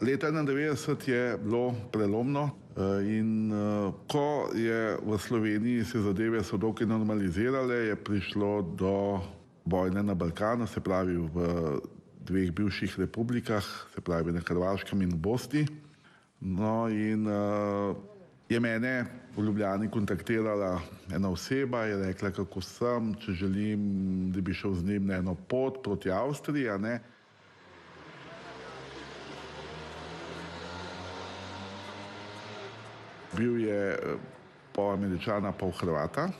Leta 1991 je bilo prelomno in ko je v Sloveniji se zadeve so dokaj normalizirale, je prišlo do vojne na Balkanu, se pravi v dveh bivših republikah, se pravi na Hrvaškem in v Bosni. No in je mene v Ljubljani kontaktirala ena oseba, je rekla, kako sem, če želim, da bi šel z njim na eno pot proti Avstriji, a ne. Bil je pol Američana, pol Hrvata.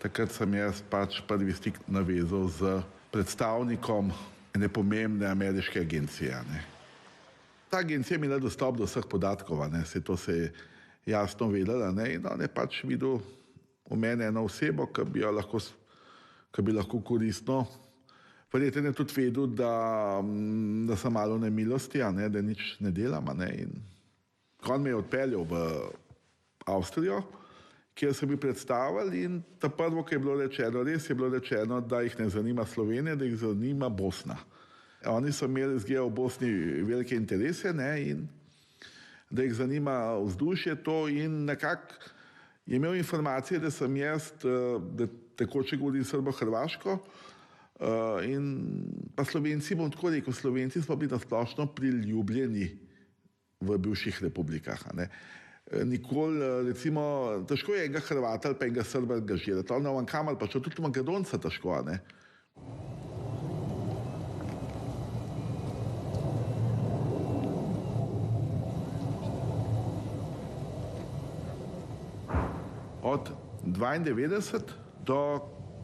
Takrat sem jaz pač prvi stik navezal z predstavnikom ene pomembne ameriške agencije. Ne. Ta agencija je imela dostop do vseh podatkov, se to se je jasno vedela, ne. In on je pač videl v mene eno osebo, ki bi lahko koristno. Verjetno je tudi vedel, da sem malo v nemilosti, ne, da nič ne delam. Ne. In on me je odpeljal v Avstrijo, kjer so mi predstavili, in ta prvo, ki je bilo rečeno, res je bilo rečeno, da jih ne zanima Slovenija, da jih zanima Bosna. Oni so imeli zgleda v Bosni velike interese, ne, in da jih zanima vzdušje to, in nekako je imel informacije, da sem jaz, da tekoče govorim srbo-hrvaško, in pa Slovenci, bom tako rekel, Slovenci smo bili nasplošno priljubljeni v bivših republikah. Nikoli, recimo, težko je enega Hrvata ali pa enega Srba angažirati, ali na Vankam ali pa še tudi Makedonca težko, ne. Od 92 do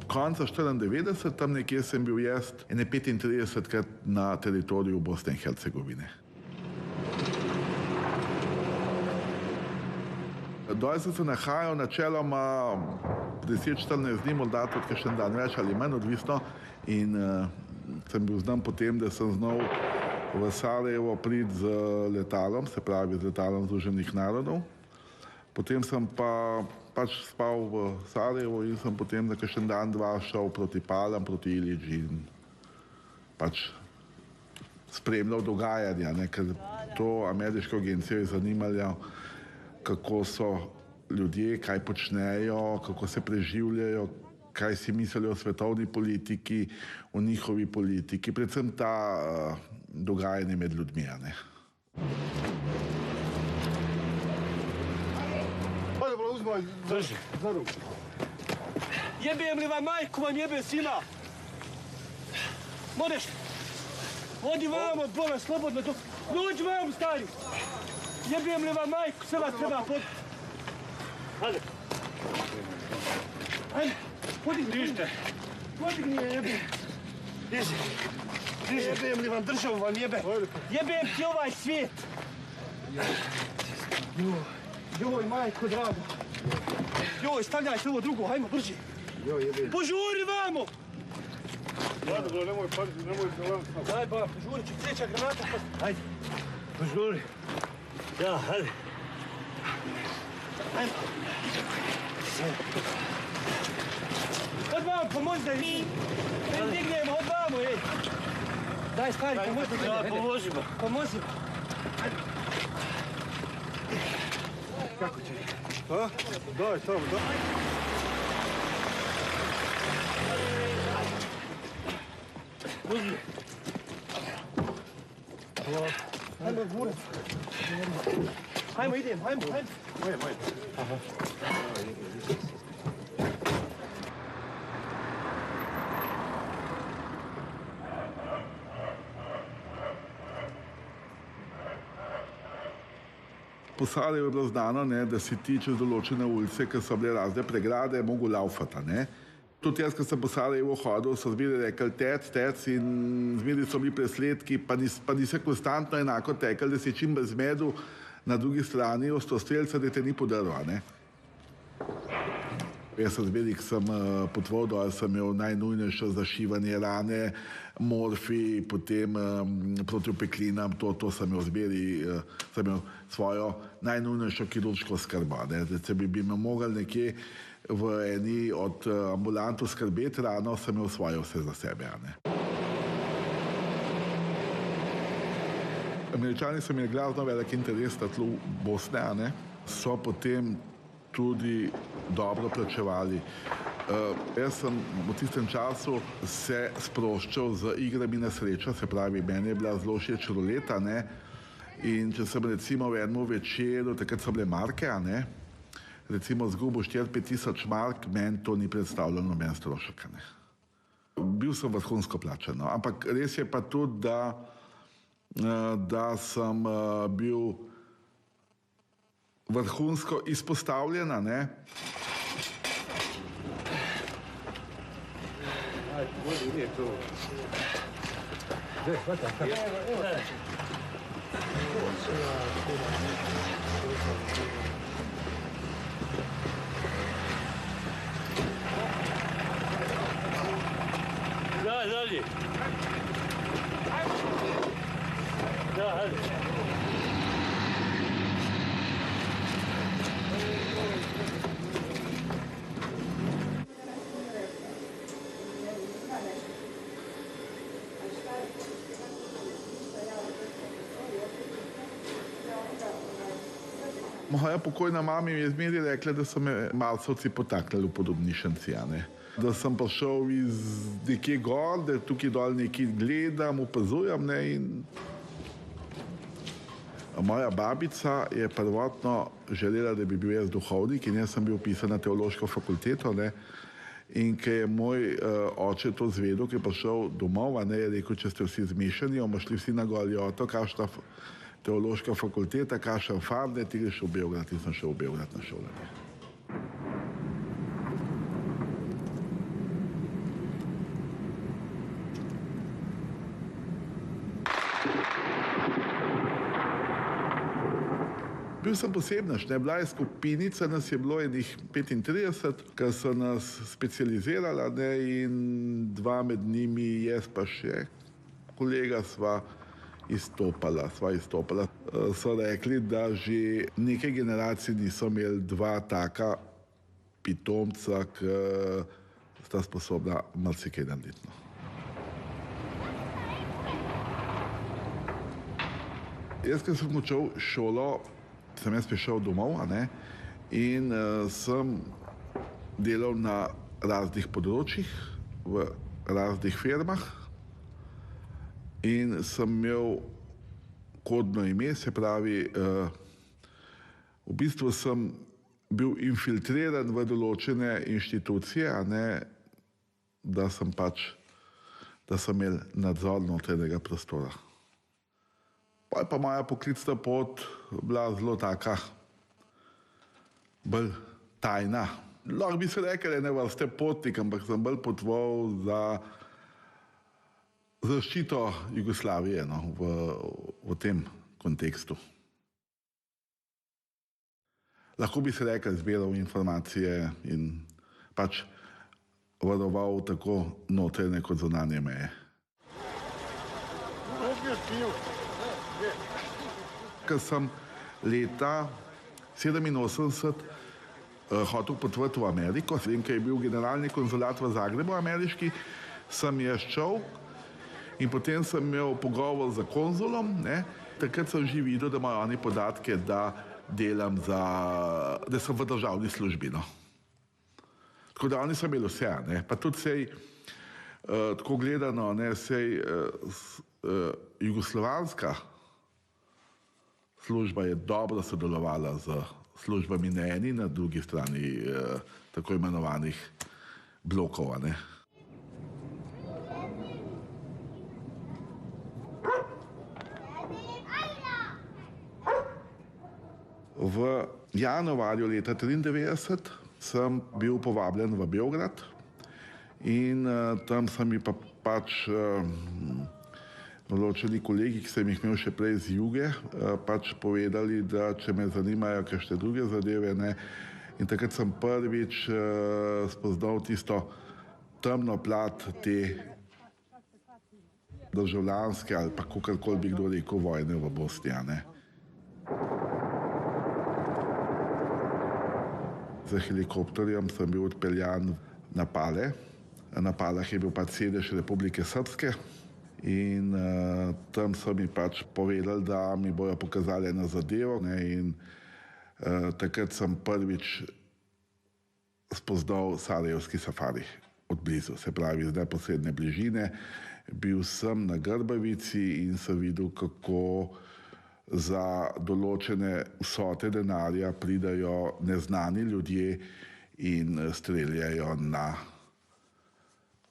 konca 94, tam nekje sem bil jaz 35krat na teritoriju Bosne in Hercegovine. Doj sem se nahajal načeloma 10-14 dni, morda tudi kakšen dan več ali manj, odvisno, in sem bil znan potem, da sem znal v Sarajevo priti z letalom, se pravi z letalom Združenih narodov. Potem sem pa pač spal v Sarajevo in sem potem za kakšen dan, dva šel proti Palam, proti Iliđi in pač spremljal dogajanja, ne, ker to ameriško agencijo je zanimalo, kako so ljudje, kaj počnejo, kako se preživljajo, kaj si mislijo o svetovni politiki, o njihovi politiki, predvsem ta dogajanje med ljudmi. Drži. Jebem li vam majku, vam jebe sina. Modeš, odi vam od Boga, slobodno to. Uđi vam, stari. Jebem li vam majku, sve vas treba pod... Hajde. Hajde. Dižite. Podigni je, jebe. Diži. Jebem li vam državu, vam jebe. Jebem ti ovaj svijet. Joj, majko draga. Joj, stavljajte ovo drugo, hajmo, brži. Požuri vamo! Nemoj paziti, nemoj se. Daj, ba, požuri, će treća granata. Hajde, požuri. Ja, hajde. Hajmo. Od vamo, pomozi da ih dignemo, od vamo, ej. Daj, stari, pomozi. Ja, pomozimo. Pomozimo. Kako će? A? Daj, samo, daj. Uzmi. Hajmo, gurac. Hajmo, idem, hajmo. Hajmo. Aha. Po Sarajevu je bilo znano, ne, da si ti čez določene ulice, ker so bile razne pregrade, mogel laufati. Ne. Tudi jaz, ko sem po Sarajevu hodil, so zmeraj rekli tec in zmeraj so bili presledki, pa nisi konstantno enako tekel, da si čim bolj zmedel na drugi strani ostrostrelca, da te ni podaril. Ne. Jaz sem zmeraj, ko sem potoval dol, sem imel najnujnejše zašivanje rane, morfi, potem proti opeklinam, to sem imel zmeraj, sem imel svojo najnujnejšo kirurško skrbo. Če bi me mogli nekje v eni od ambulantov skrbeti rano, sem imel svoje vse za sebe. Američani so imeli glavno velik interes na tlu Bosne, so potem tudi dobro plačevali. Jaz sem v tistem času se sproščal z igrami na srečo, se pravi, meni je bila zelo všeč ruleta, in če sem recimo v enem večeru, takrat so bile marke, recimo zgubil 4-5 tisoč mark, meni to ni predstavljalo noben strošek. Bil sem vrhunsko plačan, ampak res je pa tudi, da sem bil vrhunsko izpostavljena, Dalje. Da, hajde. Moja pokojna mama mi je zmeraj rekla, da so me malcovci potaknili v podobnišenci. Da sem prišel iz nekje gor, da tukaj dol nekaj gledam, opazujem. Moja babica je prvotno želela, da bi bil jaz duhovnik, in jaz sem bil vpisan na teološko fakulteto. In ko je moj oče to zvedel, ko je prišel domov, je rekel, če ste vsi zmešani, bomo šli vsi na Goli otok, kakšna teološka fakulteta, kakšen farne, ti greš v Beograd, in sem šel v Beograd na šolanje. Bil sem posebnež, bila je skupinica, nas je bilo enih 35, ker so nas specializirala, in dva med njimi, jaz pa še kolega, sva izstopala. So rekli, da že nekaj generacij niso imeli dva taka pitomca, ki sta sposobna marsikaj narediti. Jaz, ko sem končal šolo, sem jaz prišel domov, in sem delal na raznih področjih, v raznih firmah, in sem imel kodno ime, se pravi, v bistvu sem bil infiltriran v določene inštitucije, da sem imel nadzor notranjega prostora. Pa je pa moja poklicna pot bila zelo taka, bolj tajna, Lahko bi se rekel, ne vrste potnik, ampak sem bolj potoval za zaščito Jugoslavije, no, v tem kontekstu. Lahko bi se rekel, zbiral informacije in pač varoval tako notranje kot zunanje meje. Ker sem leta 1987 hotel potovati v Ameriko, in ker je bil generalni konzulat v Zagrebu ameriški, sem jaz šel in potem sem imel pogovor z konzulom, ne. Takrat sem že videl, da imajo oni podatke, da delam da sem v državni službi, no. Tako da oni so imeli vse, ne. Pa tudi sej, tako gledano, ne, sej jugoslovanska služba je dobro sodelovala z službami na eni in na drugi strani tako imenovanih blokov, ne. V januarju leta 1993 sem bil povabljen v Beograd in tam so mi pač določeni kolegi, ki sem jih imel še prej z juge, pač povedali, da če me zanimajo kakšne druge zadeve, ne. In takrat sem prvič spoznal tisto temno plat te državljanske ali pa kakorkoli bi kdo rekel vojne v Bosni, a ne. Z helikopterjem sem bil odpeljan na Pale. Na Palah je bil pač sedež Republike Srpske. In tam so mi pač povedali, da mi bojo pokazali eno zadevo, ne, in takrat sem prvič spoznal sarajevski safari od blizu, se pravi iz neposredne bližine. Bil sem na Grbavici in sem videl, kako za določene vsote denarja pridajo neznani ljudje in streljajo na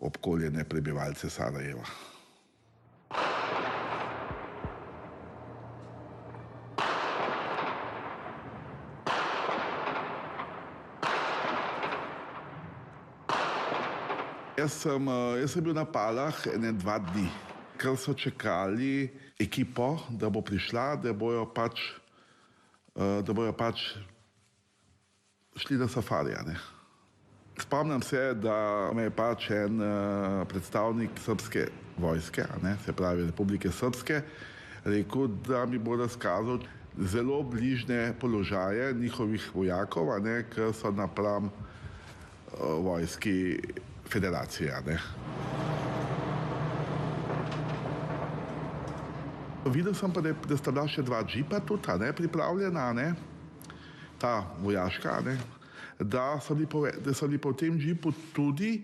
obkoljene prebivalce Sarajeva. Jaz sem bil na Palah 2 dni, ker so čakali ekipo, da bo prišla, da bojo pač šli na safarija, ne. Spomnim se, da me je pač en predstavnik srpske vojske, a ne, se pravi Republike Srpske, rekel, da mi bo razkazal zelo bližnje položaje njihovih vojakov, a ne, ker so napram vojski federacije, a ne. Videl sem pa, da sta bila še 2 džipa tudi, a ne, pripravljena, a ne, ta vojaška, a ne, da so bili pa v tem džipu tudi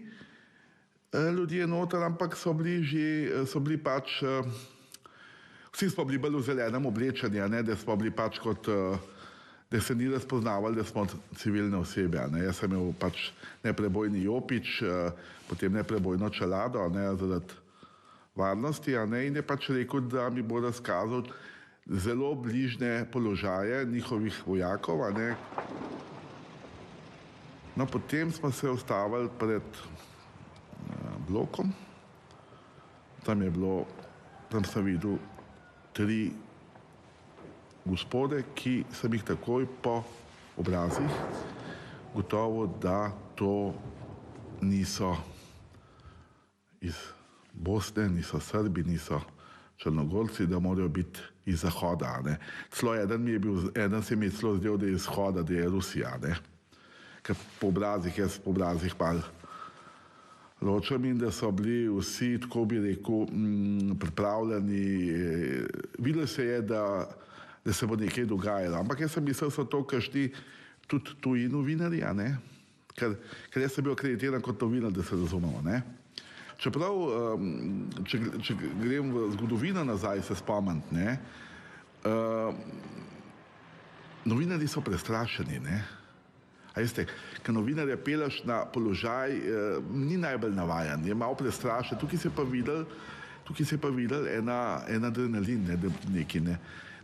ljudje noter, ampak so bili pač, vsi smo bili bolj v zelenem oblečeni, a ne, da smo bili pač kot, da se ni razpoznavali, da smo civilne osebe, a ne. Jaz sem imel pač neprebojni jopič, potem neprebojno čelado, a ne, zaradi varnosti, a ne, in je pač rekel, da mi bo razkazal zelo bližnje položaje njihovih vojakov, a ne. No, potem smo se ustavili pred blokom, tam sem videl 3 gospode, ki sem jih takoj po obrazih gotovo, da to niso iz Bosne, niso Srbi, niso Črnogorci, da morajo biti iz Zahoda, ne. Celo eden se mi je celo zdel, da je iz Vzhoda, da je Rusija, ne. Ker jaz po obrazih malo ločem in da so bili vsi, tako bi rekel, pripravljeni. Videlo se je, da se bo nekaj dogajalo, ampak jaz sem mislil, so to kakšni tudi tuji novinarji, a ne, ker jaz sem bil akreditiran kot novinar, da se razumemo, ne. Čeprav, če grem v zgodovino nazaj se spomniti, ne, novinarji so prestrašeni, ne. A veste, ker novinarja peleš na položaj, ni najbolj navajen, je malo prestrašen, tukaj se pa videl en adrenalin, ne, neki, ne.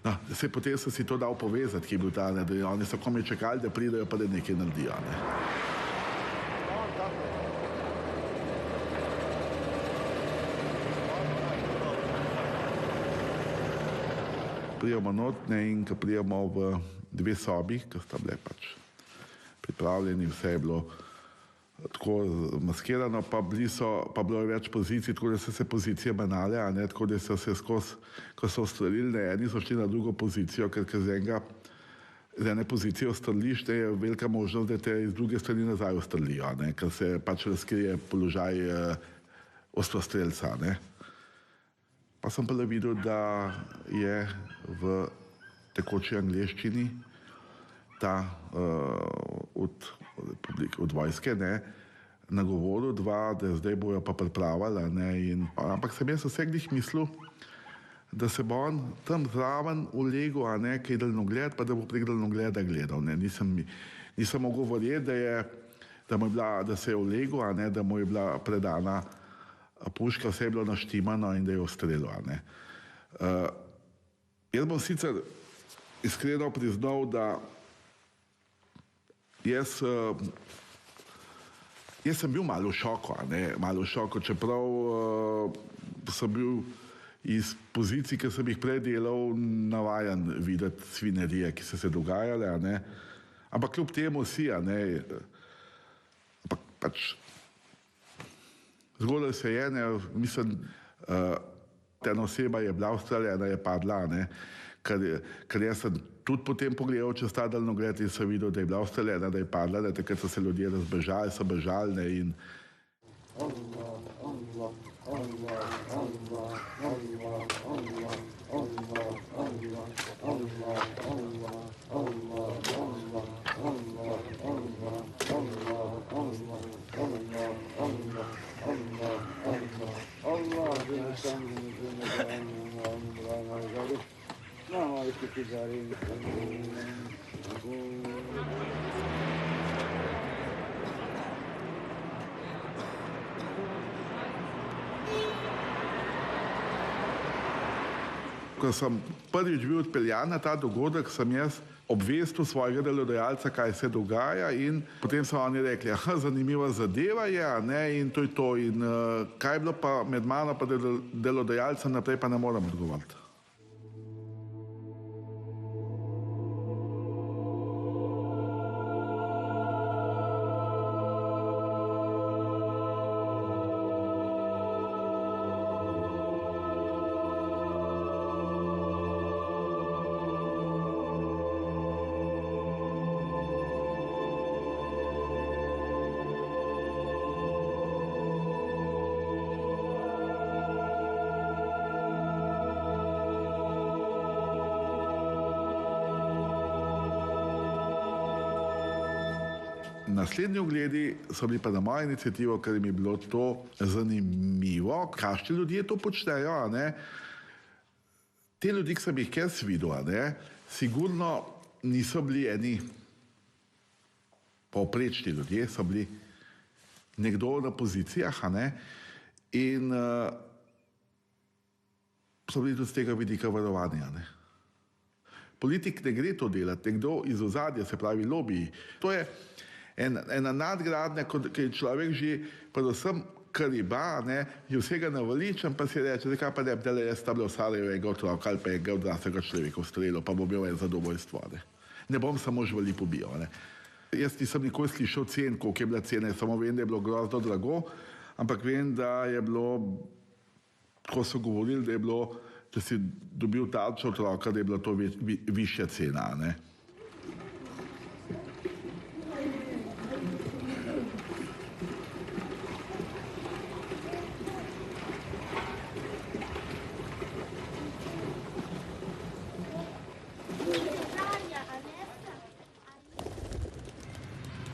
No, potem sem si to dal povezati, ki je bil ta, ne, da oni so komaj čakali, da pridejo pa da nekaj naredijo, ne. prijemo notne in ko prijemo v 2 sobi, ki sta bile pač pripravljeni, vse je bilo tako maskirano, pa bilo je več pozicij, tako da so se pozicije menjale, tako da so se skozi, ko so ustrelili, eni so šli na drugo pozicijo, ker z ene pozicije ustreliš, je velika možnost, da te iz druge strani nazaj ustrelijo, ker se pač razkrije položaj ostrostrelca. Pa sem pa videl, da je v tekoči angleščini ta od vojske nagovoril 2, da zdaj bojo pa pripravili. Ampak sem jaz vseh mislil, da se bo on tam zraven ulegel, kaj daljnogled, pa da bo prek daljnogleda gledal. Nisem mogel verjeti, da se je ulegel, da mu je bila predana puška, vse je bilo naštimano in da je ustrelil. Jaz bom sicer iskreno priznal, da jaz sem bil malo v šoku, čeprav sem bil iz pozicij, ki sem jih prej delal, navajen videti svinerije, ki so se dogajale, ampak kljub temu vsi, ampak pač zgodilo se je, mislim, ena oseba je bila ustreljena, je padla, ker jaz sem tudi potem pogledal čez ta daljnogled in sem videl, da je bila ustreljena, da je padla, da takrat so se ljudje razbežali, so bežali in ko sem prvič bil odpeljan na ta dogodek, sem jaz obvestil svojega delodajalca, kaj se dogaja, in potem so oni rekli, zanimiva zadeva je, in to je to. In kaj je bilo pa med mano pa delodajalcem naprej, pa ne moram odgovoriti. Naslednji ogledi so bili pa na mojo inicijativo, ker mi je bilo to zanimivo, kakšni ljudje to počnejo. Te ljudi, ki sem jih jaz videl, sigurno niso bili eni povprečni ljudje, so bili nekdo na pozicijah in so bili tudi z tega vidika varovani. Politik ne gre to delati, nekdo iz ozadja, se pravi lobiji. To je ena nadgradnja, ki je človek že, predvsem kariba, je vsega navaličen, pa si reče, zakaj pa ne bi dele jaz tam v Sarajevo enega otroka ali pa enega odraslega človeka ustrelil, pa bo imel en zadovoljstvo. Ne bom samo živali pobijal. Jaz nisem nikoli slišal cen, koliko je bila cena, samo vem, da je bilo grozno drago, ampak vem, da je bilo, ko so govorili, da je bilo, da si dobil tarčo otroka, da je bila to višja cena.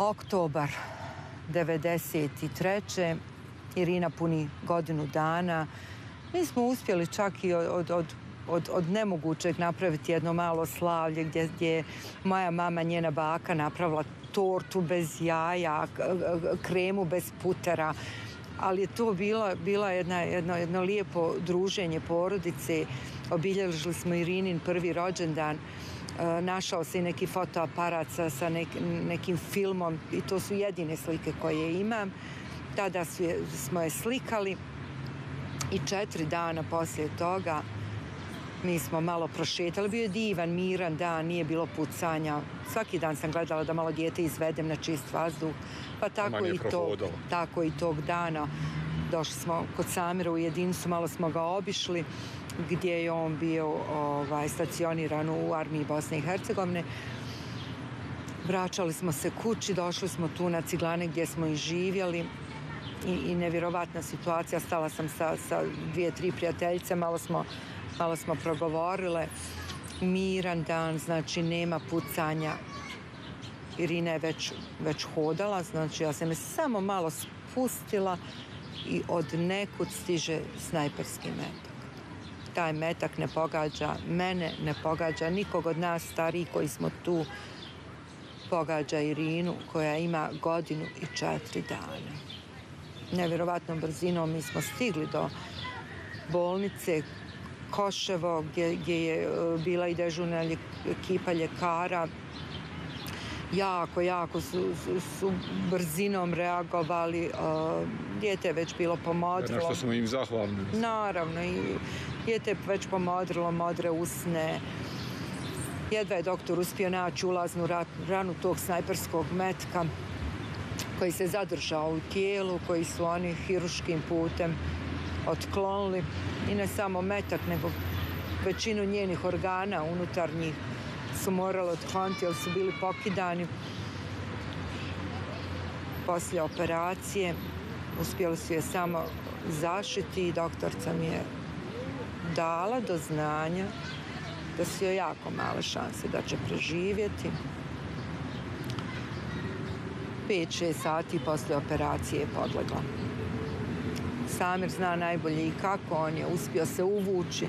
Oktobar 1993. Irina puni godinu dana. Mi smo uspjeli čak i od nemogućeg napraviti jedno malo slavlje gdje je moja mama, njena baka, napravila tortu bez jaja, kremu bez putera. Ali je to bila jedno lijepo druženje porodice. Obilježili smo Irinin prvi rođendan. Našao se i neki fotoaparat sa nekim filmom i to su jedine slike koje imam. Tada smo je slikali i 4 dana poslije toga Mi smo malo prošetali, bio je divan, miran dan, nije bilo pucanja. Svaki dan sam gledala da malo dijete izvedem na čist vazduh, pa tako i tog dana. Došli smo kod Samira u jedinicu, malo smo ga obišli, gdje je on bio stacioniran u armiji Bosne i Hercegovine. Vraćali smo se kući, došli smo tu na Ciglane gdje smo i živjeli i nevjerovatna situacija. Stala sam sa 2-3 prijateljice, malo smo progovorile. Miran dan, znači nema pucanja. Irina je već hodala, znači ja sam je samo malo spustila i od nekud stiže snajperski metak. Taj metak ne pogađa mene, ne pogađa nikog od nas starijih koji smo tu. Pogađa Irinu koja ima 1 godinu i 4 dana. Nevjerovatnom brzinom mi smo stigli do bolnice Koševo gdje je bila i dežurna ekipa ljekara. Jako su brzinom reagovali. Dijete je već bilo pomodrilo. Na što smo im zahvalni. Naravno, i dijete je već pomodrilo, modre usne. Jedva je doktor uspio naći ulaznu ranu tog snajperskog metka koji se zadržao u tijelu, koji su oni hiruškim putem otklonili. I ne samo metak, nego većinu njenih organa unutarnjih su morali otkloniti jer su bili pokidani. Poslije operacije uspjeli su je samo zašiti i doktorca mi je dala do znanja da su joj jako male šanse da će preživjeti. 5-6 sati poslije operacije je podlegla. Samir zna najbolje i kako. On je uspio se uvući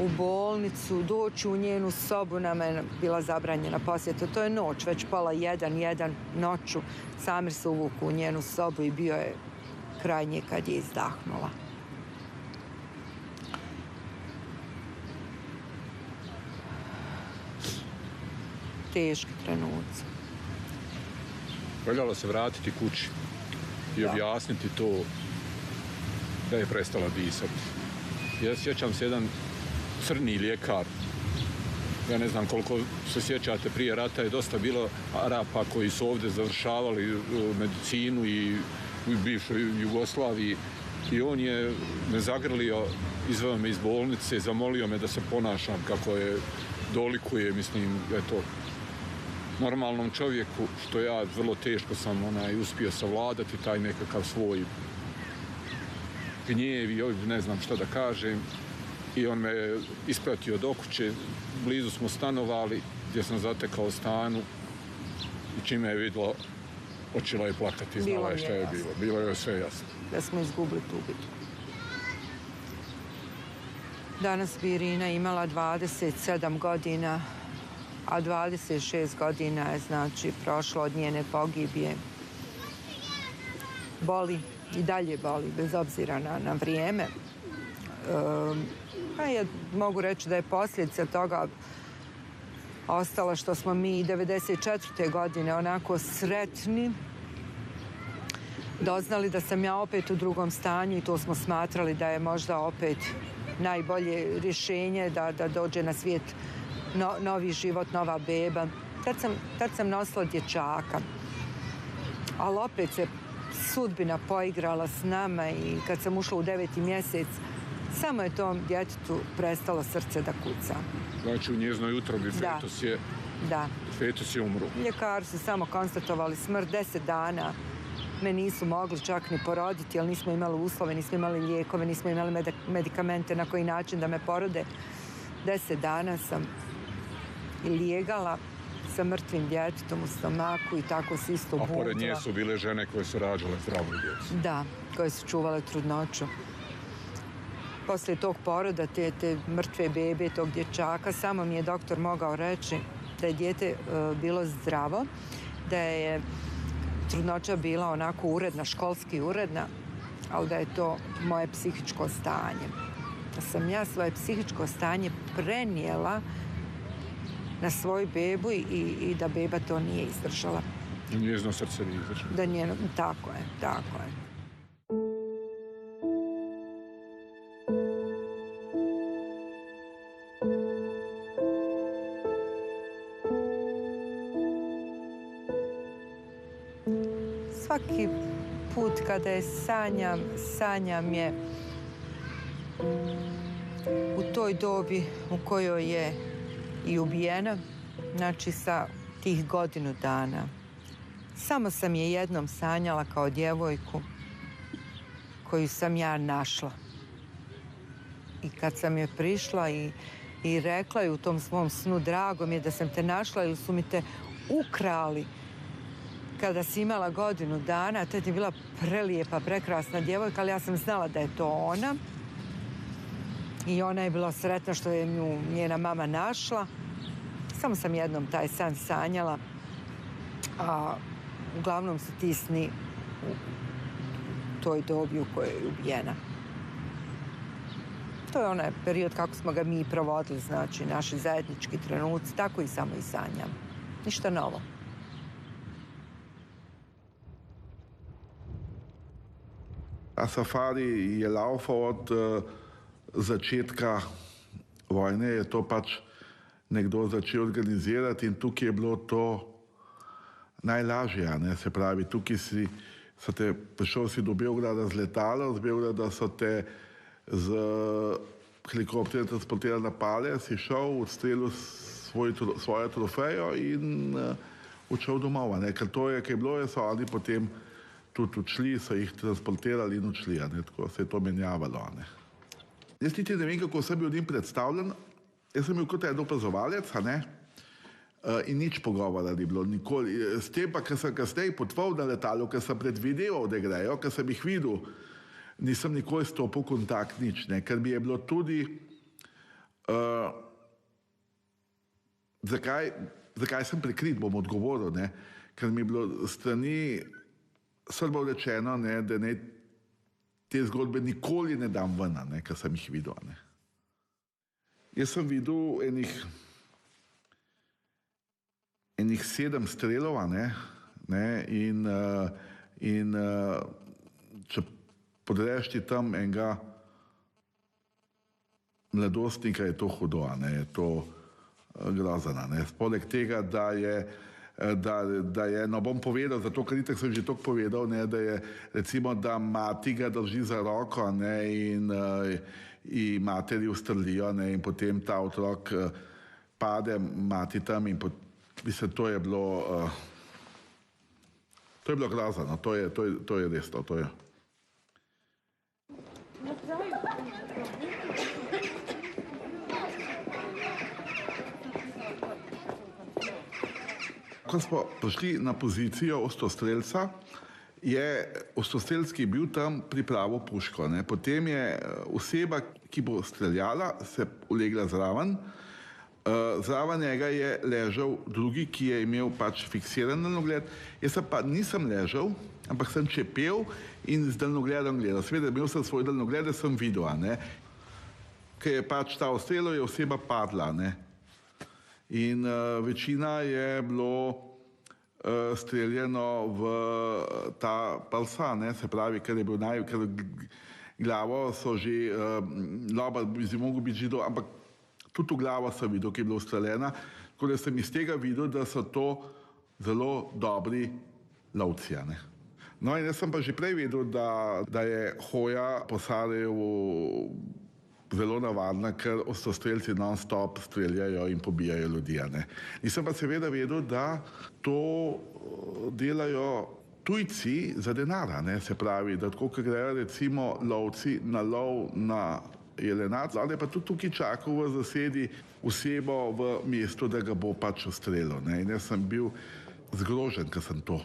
u bolnicu, doći u njenu sobu. Nama je bila zabranjena posjeta. To je noć, već 12:30 noću. Samir se uvuku u njenu sobu i bio je kraj nje kad je izdahnula. Teški trenuci. Voljela se vratiti kući i objasniti to da je prestala disati. Ja sjećam se jedan crni ljekar, ja ne znam koliko se sjećate, prije rata je dosta bilo Arapa koji su ovdje završavali medicinu i u bivšoj Jugoslaviji i on je me zagrlio, izveo me iz bolnice, zamolio me da se ponašam kako je dolikuje, mislim, eto, normalnom čovjeku, što ja vrlo teško sam uspio savladati taj nekakav svoj gnjev i ne znam što da kažem. I on me ispratio do kuće, blizu smo stanovali, gdje sam zatekao stanu i čime je vidjela, počela je plakati, znala je šta je bilo. Bilo je sve jasno. Da smo izgubili tu bitku. Danas bi Irina imala 27 godina, a 26 godina je, znači, prošlo od njene pogibije. Boli, i dalje boli, bez obzira na vrijeme. Ja mogu reći da je posljedica toga ostala što smo mi 94. godine onako sretni, doznali da sam ja opet u drugom stanju i to smo smatrali da je možda opet najbolje rješenje da dođe na svijet novi život, nova beba. Tad sam nosila dječaka, ali opet se sudbina poigrala s nama i kad sam ušla u 9. mjesec, samo je tom djetetu prestalo srce da kuca. Znači u njeznoj utrobi fetus je umro. Ljekari su samo konstatovali smrt, 10 dana. Me nisu mogli čak ni poroditi, jer nismo imali uslove, nismo imali lijekove, nismo imali medikamente na koji način da me porode. 10 dana sam lijegala sa mrtvim djetetom u stomaku i tako se isto bundila. A pored nje su bile žene koje su rađale zdravu djecu. Da, koje su čuvale trudnoću. Poslije tog poroda, te mrtve bebe, tog dječaka, samo mi je doktor mogao reći da je dijete bilo zdravo, da je trudnoća bila onako uredna, školski uredna, ali da je to moje psihičko stanje. Da sam ja svoje psihičko stanje prenijela na svoju bebu i da beba to nije izdržala. Njezino srce nije izdržalo. Tako je. svaki put kada je sanjam je u toj dobi u kojoj je i ubijena, znači sa tih godinu dana. Samo sam je jednom sanjala kao djevojku koju sam ja našla. I kad sam je prišla i rekla je u tom svom snu, drago mi je da sam te našla ili su mi te ukrali kada si imala godinu dana. To je bila prelijepa, prekrasna djevojka, ali ja sam znala da je to ona. I ona je bila sretna što je nju njena mama našla. Samo sam jednom taj san sanjala, a uglavnom su ti sni u toj dobi u kojoj je ubijena. To je onaj period kako smo ga mi provodili, znači naši zajednički trenuci, tako i samo i sanjam. Ništa novo. A safari je laufal od začetka vojne, je to pač nekdo začel organizirati in tukaj je bilo to najlažje, ne? Se pravi, tukaj prišel si do Beograda z letalo, z Beograda so te z helikopterjem transportirali na Pale, si šel, odstrelil svojo trofejo in odšel domov, ne? Ker to je, kaj bilo, so oni potem tudi odšli, so jih transportirali in odšli, ne? Tako se je to menjavalo, ne? Jaz niti ne vem, kako sem bil njim predstavljen. Jaz sem bil kot en opazovalec, ne? In nič pogovora ni bilo nikoli. S tem pa, ker sem kasneje potoval na letalo, ker sem predvideval, da grejo, ker sem jih videl, nisem nikoli stopil v kontakt, nič, ne? Ker mi je bilo tudi, zakaj sem prikrit, bom odgovoril, ne? Ker mi je bilo strani Srbov rečeno, ne, da ne te zgodbe nikoli ne dam ven, ne, ker sem jih videl, ne. Jaz sem videl enih 7 strelov, in če podreš ti tam enega mladostnika, je to hudo, je to grozno. Poleg tega, da je, no bom povedal, zato ker itak sem že toliko povedal, da je recimo, da mati ga drži za roko in materi ustrelijo in potem ta otrok pade mati tam in mislim, to je bilo grozno, to je res to je. Ko smo prišli na pozicijo ostrostrelca, je ostrostrelski bil tam pripravil puško. Potem je oseba, ki bo streljala, se ulegla zraven. Zraven njega je ležal drugi, ki je imel pač fiksiran daljnogled. Jaz pa nisem ležal, ampak sem čepel in z daljnogledom gledal. Seveda, imel sem svoj daljnogled, da sem videl. Ker je pač ta ustrelil, je oseba padla. In večina je bilo streljeno v ta palsa, se pravi, ker je bil ker glavo so že, loba bi mogel biti že ampak tudi v glavo sem videl, ki je bila ustreljena, tako da sem iz tega videl, da so to zelo dobri lovci. No in jaz sem pa že prej vedel, da je hoja po Sarajevu zelo navadna, ker ostrostrelci non-stop streljajo in pobijajo ljudi. Nisem pa seveda vedel, da to delajo tujci za denar, se pravi, da tako, ko grejo recimo lovci na lov na jelenat, ali pa tudi tukaj čakal v zasedi osebo v mestu, da ga bo pač ustrelil. In jaz sem bil zgrožen, ker sem to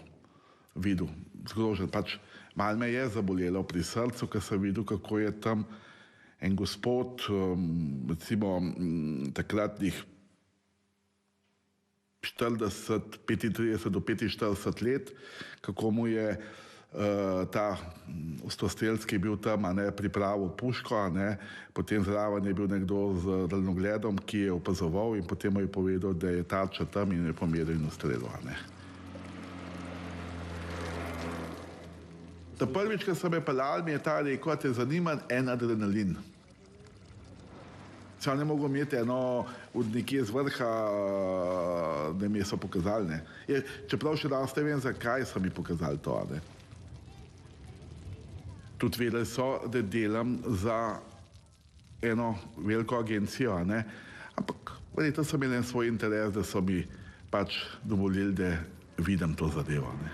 videl. Zgrožen, pač malo me je zabolelo pri srcu, ker sem videl, kako je tam en gospod, recimo takratnih 35 do 45 let, kako mu je ta ostrostrelski bil tam, pripravil puško, potem zraven je bil nekdo z daljnogledom, ki je opazoval in potem mu je povedal, da je tarča tam in je pomeril in ustrelil. Ta prvič, ko sem me peljal, mi je ta rekel, a te zanima en adrenalin. Sam ne mogel imeti eno od nekje z vrha, da mi so pokazali. Čeprav še danes ne vem, zakaj so mi pokazali to. Tudi vedeli so, da delam za eno veliko agencijo, ne? Ampak verjetno so imeli svoj interes, da so mi pač dovolili, da vidim to zadevo. Ne?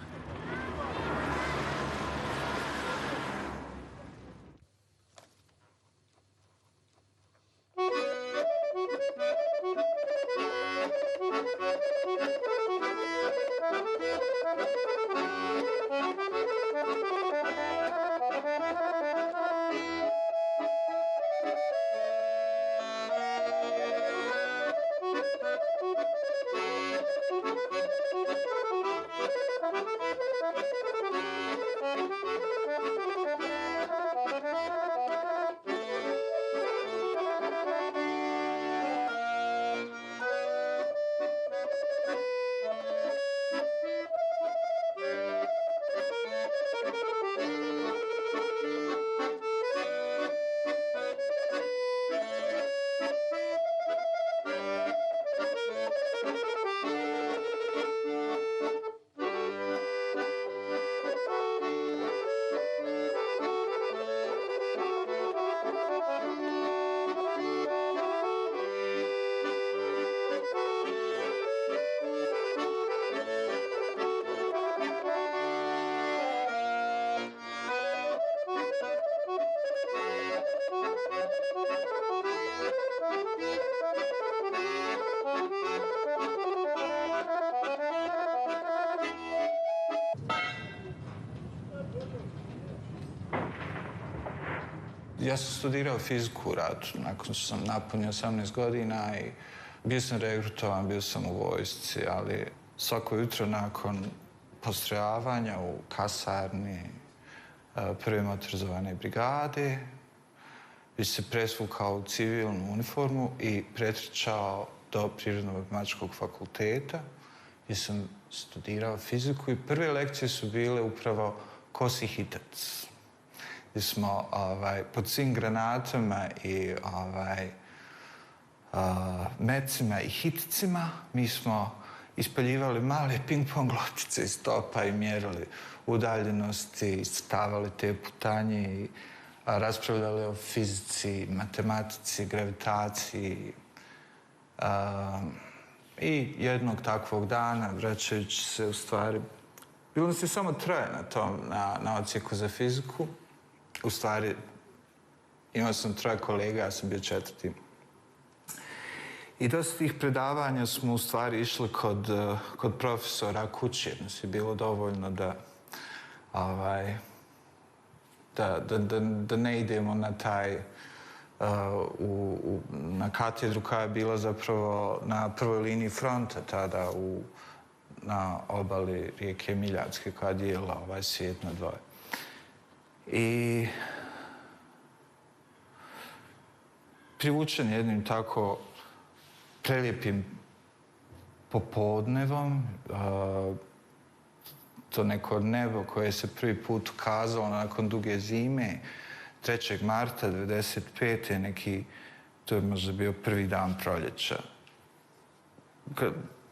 Ja sam studirao fiziku u ratu, nakon što sam napunio 18 godina i bio sam regrutovan, bio sam u vojsci, ali svako jutro nakon postrojavanja u kasarni prve motorizovane brigade bi se presvukao u civilnu uniformu i pretrčao do Prirodno-matematičkog fakulteta gdje sam studirao fiziku i prve lekcije su bile upravo kosi hitac. Gdje smo pod svim granatama i mecima i hiticima mi smo ispaljivali male ping-pong loptice iz topa i mjerili udaljenosti, iscrtavali te putanje i raspravljali o fizici, matematici, gravitaciji. I jednog takvog dana, vraćajući se u stvari, bilo nas je samo troje na odsjeku za fiziku. U stvari, imao sam troje kolega, ja sam bio četvrti. I dosta tih predavanja smo u stvari išli kod profesora kući. Nas je bilo dovoljno da ne idemo na na katedru koja je bila zapravo na prvoj liniji fronta tada na obali rijeke Miljacke koja dijela ovaj svijet na dvoje. I privučen jednim tako prelijepim popodnevom, to neko nebo koje se prvi put ukazalo nakon duge zime, 3. marta 1995. neki, to je možda bio prvi dan proljeća.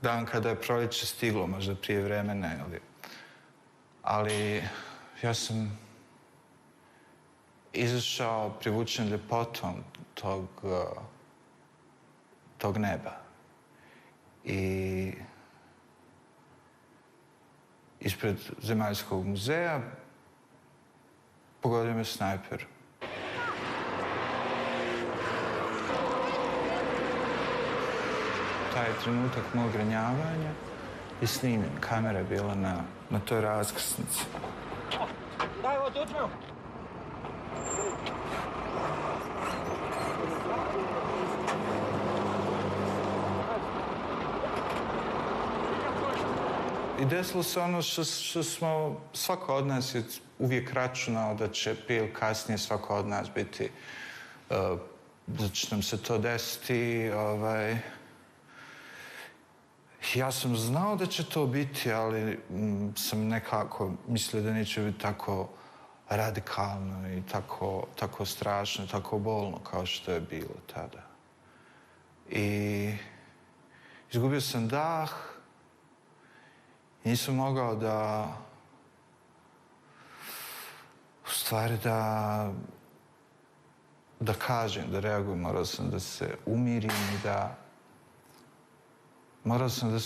Dan kada je proljeće stiglo, možda prije vremena, ali ja sam izašao privučen ljepotom tog neba. I ispred Zemaljskog muzeja pogodio me snajper. Taj trenutak mog ranjavanja je snimljen. Kamera je bila na toj raskrsnici. Daj, ovo, dođemo! I desilo se ono što smo, svako od nas je uvijek računao da će prije ili kasnije svako od nas biti, da će nam se to desiti. Ja sam znao da će to biti, ali sam nekako mislio da neće biti tako radikalno i tako strašno, tako bolno kao što je bilo tada. I izgubio sam dah. Nisam mogao da u stvari da kažem, da reagujem, morao sam da se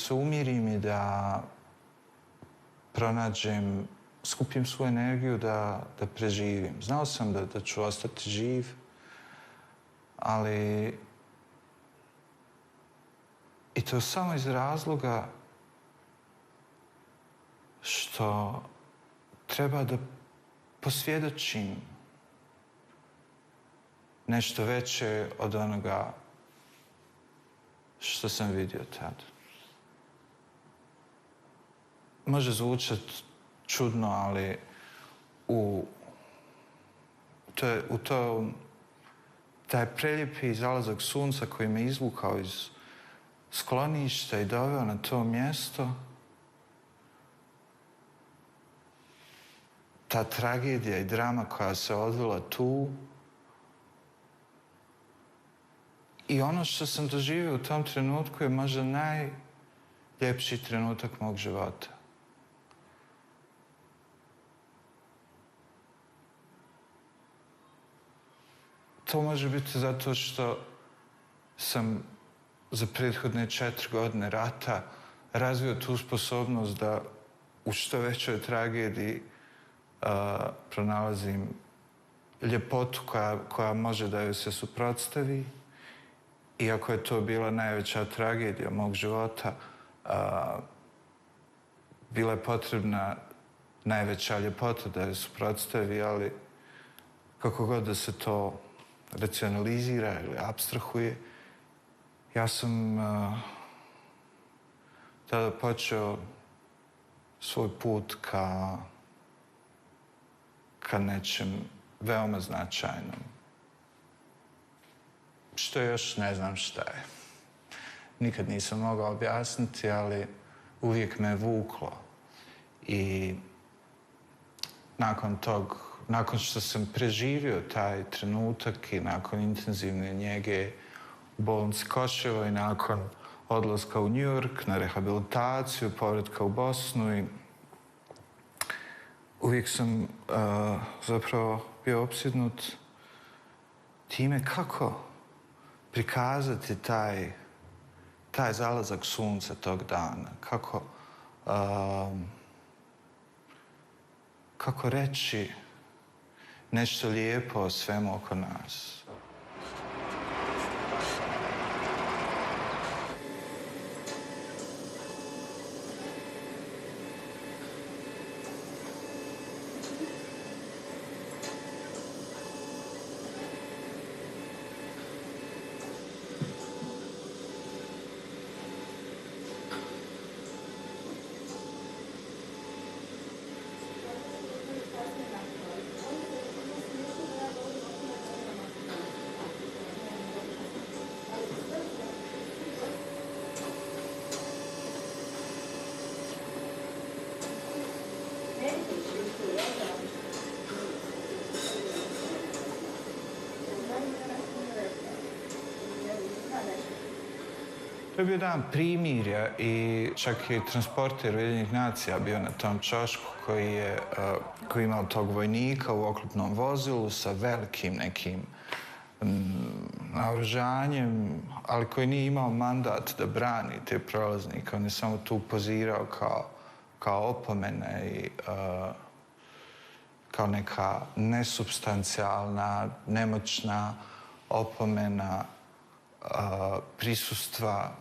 umirim i da pronađem, skupim svoju energiju da preživim. Znao sam da ću ostati živ, ali i to samo iz razloga što treba da posvjedočim nešto veće od onoga što sam vidio tad. Može zvučati čudno, ali taj preljepi zalazak sunca koji me izvukao iz skloništa i doveo na to mjesto, ta tragedija i drama koja se odvila tu i ono što sam doživio u tom trenutku je možda najljepši trenutak mog života. To može biti zato što sam za prethodne 4 godine rata razvio tu sposobnost da u što većoj tragediji pronalazim ljepotu koja može da joj se suprotstavi. Iako je to bila najveća tragedija mog života, bila je potrebna najveća ljepota da joj suprotstavi, ali kako god da se to racionalizira ili apstrahuje, ja sam tada počeo svoj put ka nečem veoma značajnom. Što još ne znam šta je. Nikad nisam mogao objasniti, ali uvijek me vuklo. I nakon što sam preživio taj trenutak i nakon intenzivne njege u bolnici Koševo i nakon odlaska u New York na rehabilitaciju, povratka u Bosnu i uvijek sam zapravo bio opsjednut time kako prikazati taj zalazak sunca tog dana, kako reći nešto lijepo o svemu oko nas. To je bio dan primirja i čak i transporter Ujedinjenih nacija bio na tom ćošku koji je imao tog vojnika u oklopnom vozilu sa velikim nekim naoružanjem, ali koji nije imao mandat da brani te prolaznike. On je samo tu pozirao kao opomene i kao neka nesupstancijalna, nemoćna opomena prisustva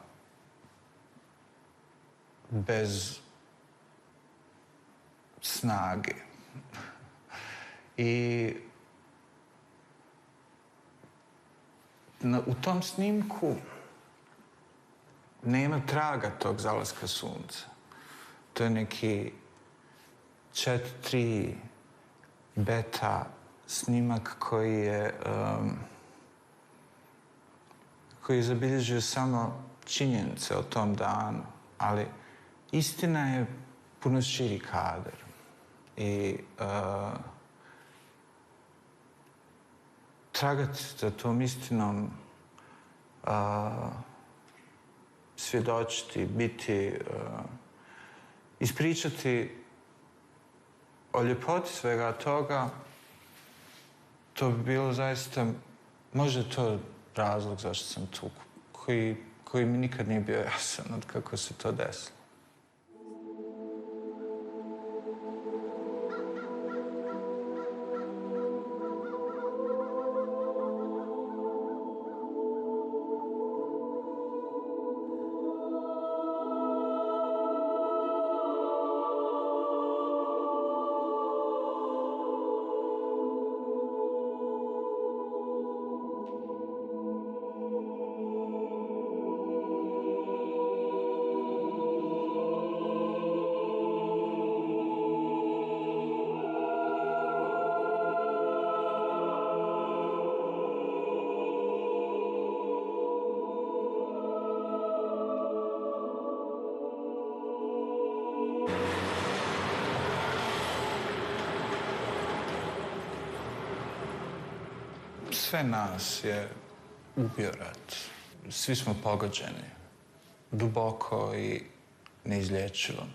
bez snage. I u tom snimku nema traga tog zalaska sunca. To je neki 4:3 beta snimak koji je zabilježio samo činjenice o tom danu, ali istina je puno širi kadar. I tragati za tom istinom, svjedočiti, biti, ispričati o ljepoti svega toga to bi bilo zaista, možda je to razlog zašto sam tu, koji mi nikad nije bio jasan od kako se to desilo. Sve nas je ubio rat. Svi smo pogođeni. Duboko i neizlječivo.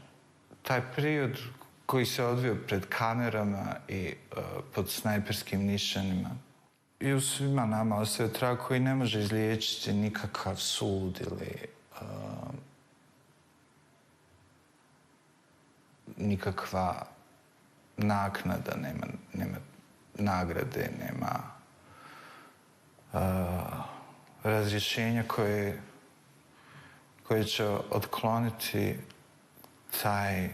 Taj period koji se odvio pred kamerama i pod snajperskim nišanima i u svima nama ostaje trag koji ne može izliječiti nikakav sud ili nikakva naknada, nema nagrade, nema razrješenja koje će otkloniti taj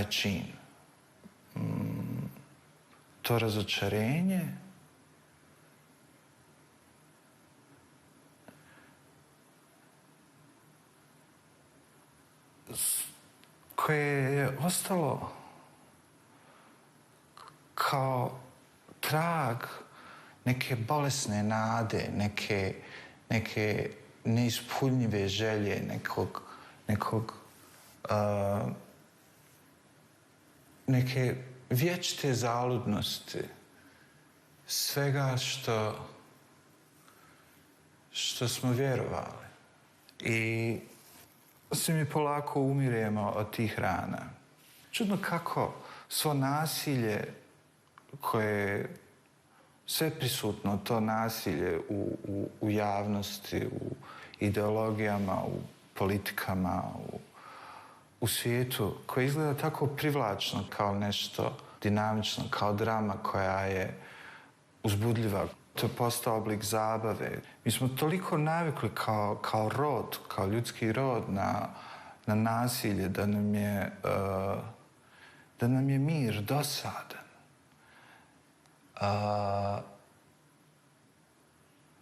čin. To razočarenje koje je ostalo kao trag neke bolesne nade, neke neispunjive želje, neke vječite zaludnosti, svega što smo vjerovali. I svi mi polako umiremo od tih rana. Čudno kako svo nasilje koje je sve prisutno, to nasilje u javnosti, u ideologijama, u politikama, u svijetu, koje izgleda tako privlačno kao nešto dinamično, kao drama koja je uzbudljiva. To je postao oblik zabave. Mi smo toliko navikli kao rod, kao ljudski rod na nasilje, da nam je mir dosadan.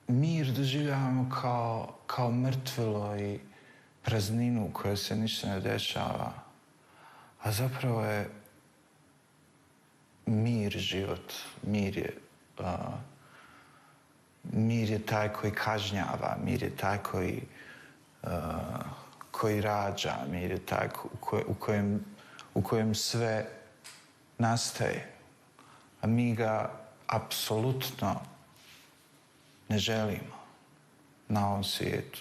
Mir doživljavamo kao mrtvilo i prazninu u kojoj se ništa ne dešava. A zapravo je mir život. Mir je taj koji kažnjava, mir je taj koji rađa, mir je taj u kojem sve nastaje. A mi ga apsolutno ne želimo na ovom svijetu.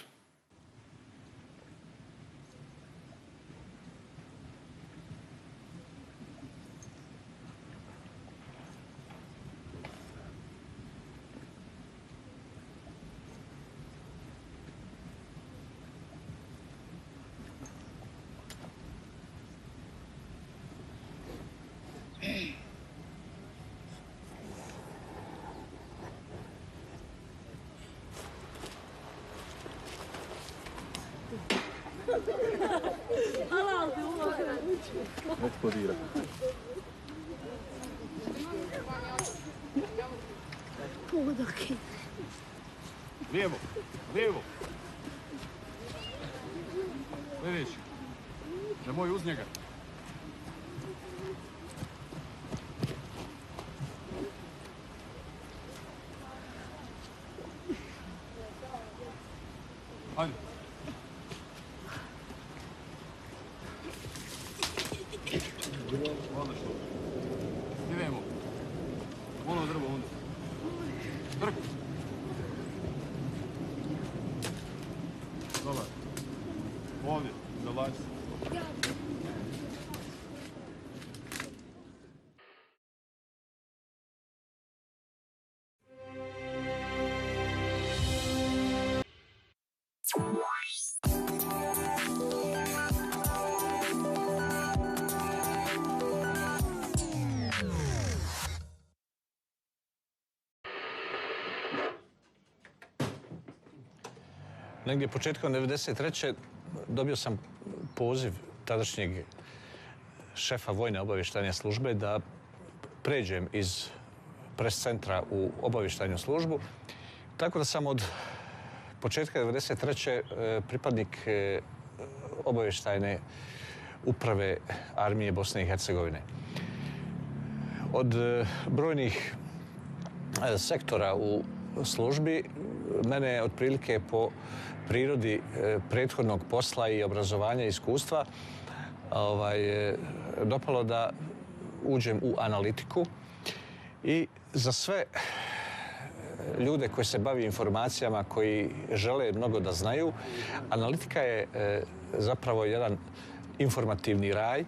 Eksplodira. Lijevo, lijevo. Sljedeći. Nemoj uz njega. Hajde. Odlično. Idemo. Ono drvo onda. Trk. Dobar. Ovdje. Zalazi. Negdje početkom 1993. dobio sam poziv tadašnjeg šefa vojne obavještajne službe da pređem iz pres centra u obavještajnu službu. Tako da sam od početka 1993. pripadnik obavještajne uprave armije Bosne i Hercegovine. Od brojnih sektora u službi mene je otprilike po prirodi prethodnog posla i obrazovanja i iskustva dopalo da uđem u analitiku i za sve ljude koji se bavi informacijama, koji žele mnogo da znaju, analitika je zapravo jedan informativni raj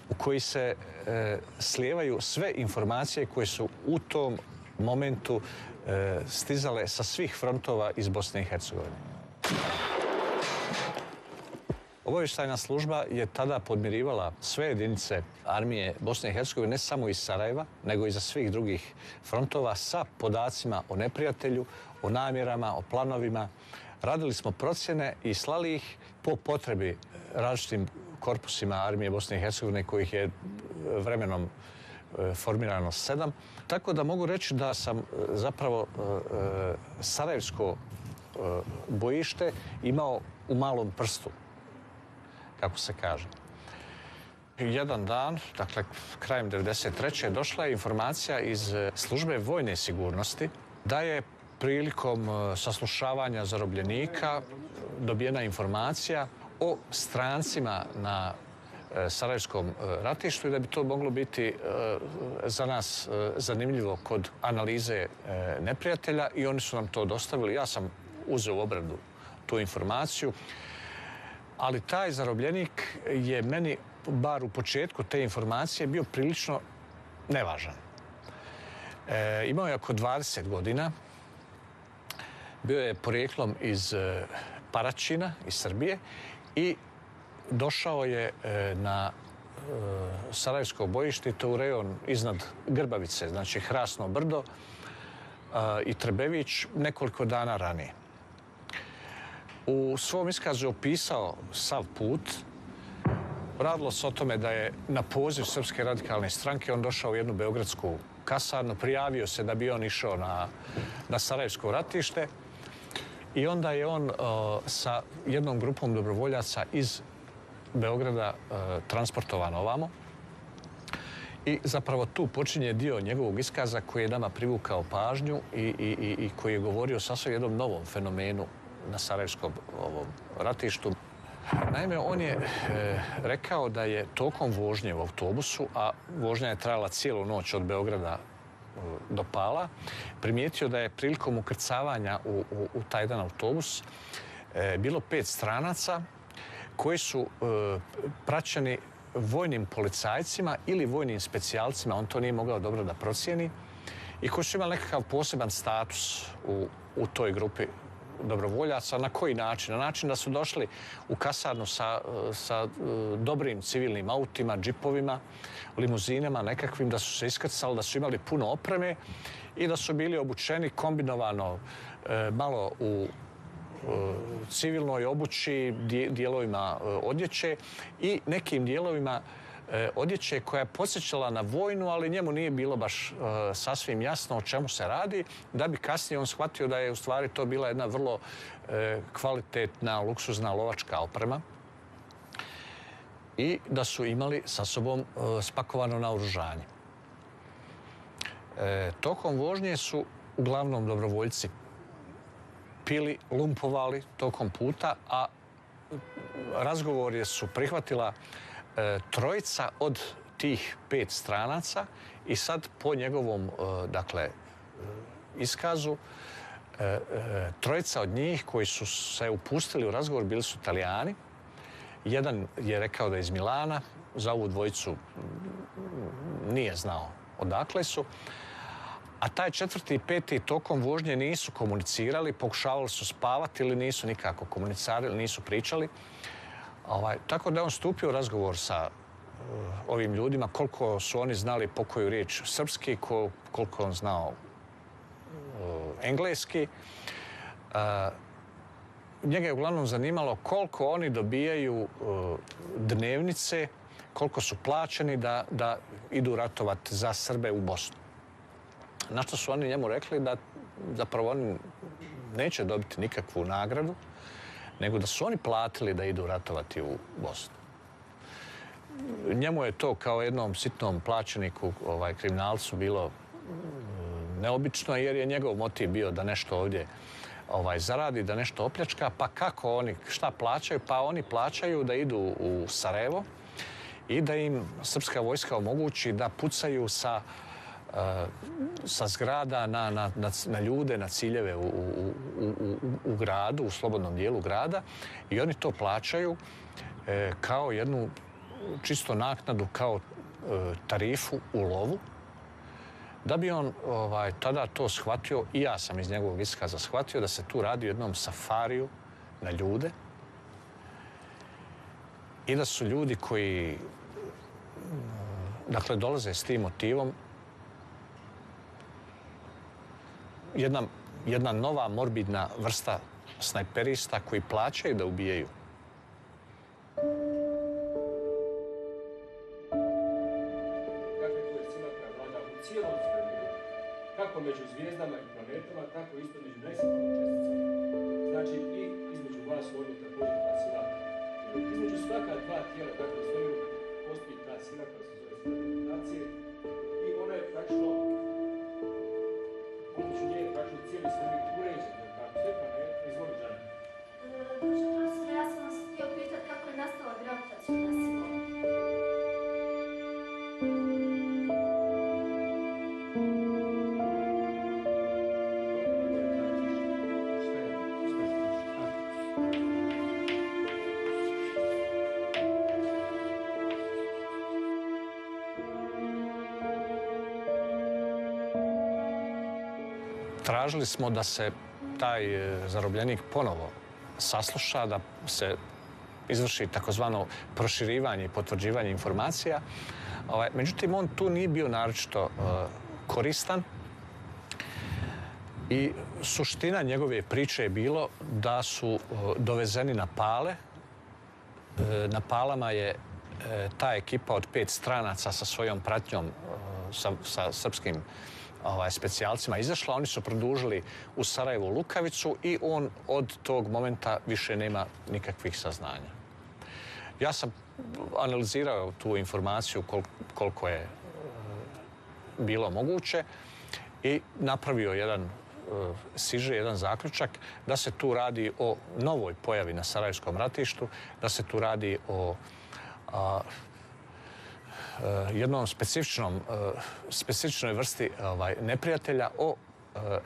u koji se slijevaju sve informacije koje su u tom momentu stizale sa svih frontova iz Bosne i Hercegovine. Obavještajna služba je tada podmirivala sve jedinice armije Bosne i Hercegovine, ne samo iz Sarajeva, nego i za svih drugih frontova sa podacima o neprijatelju, o namjerama, o planovima. Radili smo procjene i slali ih po potrebi različitim korpusima armije Bosne i Hercegovine, kojih je vremenom formirano 7. Tako da mogu reći da sam zapravo sarajevsko bojište imao u malom prstu, kako se kaže. Jedan dan, dakle krajem 1993. došla je informacija iz službe vojne sigurnosti da je prilikom saslušavanja zarobljenika dobijena informacija o strancima na sarajevskom ratištu i da bi to moglo biti za nas zanimljivo kod analize neprijatelja i oni su nam to dostavili. Ja sam uzeo u obradu tu informaciju, ali taj zarobljenik je meni, bar u početku te informacije, bio prilično nevažan. Imao je oko 20 godina, bio je porijeklom iz Paraćina, iz Srbije i došao je na sarajevsko bojište, to u rejon iznad Grbavice, znači Hrasno brdo i Trebević, nekoliko dana ranije. U svom iskazu je opisao sav put. Radilo se o tome da je na poziv Srpske radikalne stranke on došao u jednu beogradsku kasarnu, prijavio se da bi on išao na sarajevsko ratište i onda je on sa jednom grupom dobrovoljaca iz Beograda transportovan ovamo. I zapravo tu počinje dio njegovog iskaza koji je nama privukao pažnju i koji je govorio sasvim jednom novom fenomenu na sarajevskom ratištu. Naime, on je rekao da je tokom vožnje u autobusu, a vožnja je trajala cijelu noć od Beograda do Pala, primijetio da je prilikom ukrcavanja u taj jedan autobus bilo 5 stranaca koji su praćeni vojnim policajcima ili vojnim specijalcima, on to nije mogao dobro da procijeni, i koji su imali nekakav poseban status u toj grupi dobrovoljaca. Na koji način? Na način da su došli u kasarnu sa dobrim civilnim autima, džipovima, limuzinama nekakvim, da su se iskrcali, da su imali puno opreme i da su bili obučeni kombinovano malo u civilnoj obući, dijelovima odjeće i nekim dijelovima odjeće koja je podsjećala na vojnu, ali njemu nije bilo baš sasvim jasno o čemu se radi, da bi kasnije on shvatio da je u stvari to bila jedna vrlo kvalitetna, luksuzna lovačka oprema i da su imali sa sobom spakovano naoružanje. Tokom vožnje su uglavnom dobrovoljci pili, lumpovali tokom puta, a razgovor su prihvatila trojica od tih 5 stranaca i sad po njegovom iskazu trojica od njih koji su se upustili u razgovor bili su Italijani. Jedan je rekao da je iz Milana, za ovu dvojicu nije znao odakle su, a taj 4. i 5. tokom vožnje nisu komunicirali, pokušavali su spavati ili nisu nikako komunicirali, nisu pričali. Tako da je on stupio u razgovor sa ovim ljudima, koliko su oni znali po koju riječ srpski, koliko on znao engleski. njega je uglavnom zanimalo koliko oni dobijaju dnevnice, koliko su plaćeni da idu ratovati za Srbe u Bosnu. Na što su oni njemu rekli da zapravo oni neće dobiti nikakvu nagradu, nego da su oni platili da idu ratovati u Bosnu. Njemu je to kao jednom sitnom plaćeniku, kriminalcu, bilo neobično, jer je njegov motiv bio da nešto ovdje zaradi, da nešto opljačka. Pa kako oni, šta plaćaju? Pa oni plaćaju da idu u Sarajevo i da im srpska vojska omogući da pucaju sa zgrada na ljude, na ciljeve u gradu, u slobodnom dijelu grada. I oni to plaćaju kao jednu čisto naknadu, kao tarifu u lovu. Da bi on tada to shvatio, i ja sam iz njegovog iskaza shvatio, da se tu radi o jednom safariju na ljude i da su ljudi koji dolaze s tim motivom jedna nova morbidna vrsta snajperista koji plaćaju da ubijaju. Kako među zvijezdama i planetama, tako isto među nesvjetlom česticama. Znači i između vas ovdje također ta sila. Između svaka dva tijela, tako u svemiru, postoji ta sila koja se zove sila gravitacije i ona je praktično, pomoću nje je praktično cijeli svemir uređen, tako sve planete, izvoli Žanja. Profesor, ja sam vas htio pitati kako je nastala gravitacijona sila. Tražili smo da se taj zarobljenik ponovo sasluša, da se izvrši takozvano proširivanje i potvrđivanje informacija. Međutim, on tu nije bio naročito koristan i suština njegove priče je bilo da su dovezeni na Pale. Na Palama je ta ekipa od 5 stranaca sa svojom pratnjom, sa srpskim specijalcima izašla. Oni su produžili u Sarajevu Lukavicu i on od tog momenta više nema nikakvih saznanja. Ja sam analizirao tu informaciju koliko je bilo moguće i napravio jedan siže, jedan zaključak da se tu radi o novoj pojavi na Sarajevskom ratištu, da se tu radi o jednom specifičnoj vrsti neprijatelja, o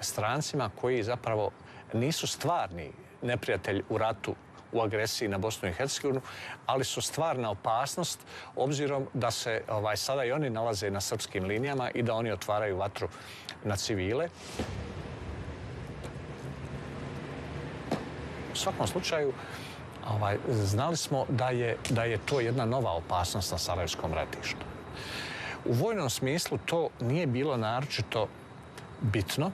strancima koji zapravo nisu stvarni neprijatelj u ratu, u agresiji na Bosnu i Hercegovinu, ali su stvarna opasnost obzirom da se sada i oni nalaze na srpskim linijama i da oni otvaraju vatru na civile. U svakom slučaju, znali smo da je to jedna nova opasnost na Sarajevskom ratištu. U vojnom smislu to nije bilo naročito bitno.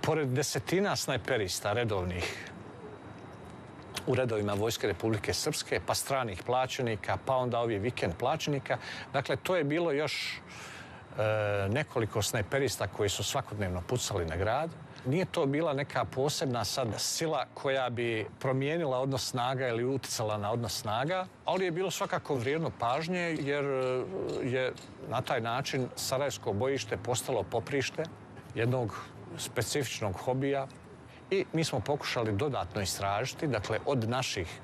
Pored desetina snajperista redovnih u redovima Vojske Republike Srpske, pa stranih plaćenika, pa onda ovi vikend plaćenika, dakle, to je bilo još nekoliko snajperista koji su svakodnevno pucali na grad. Nije to bila neka posebna sad sila koja bi promijenila odnos snaga ili uticala na odnos snaga, ali je bilo svakako vrijedno pažnje jer je na taj način Sarajevsko bojište postalo poprište jednog specifičnog hobija i mi smo pokušali dodatno istražiti, dakle, od naših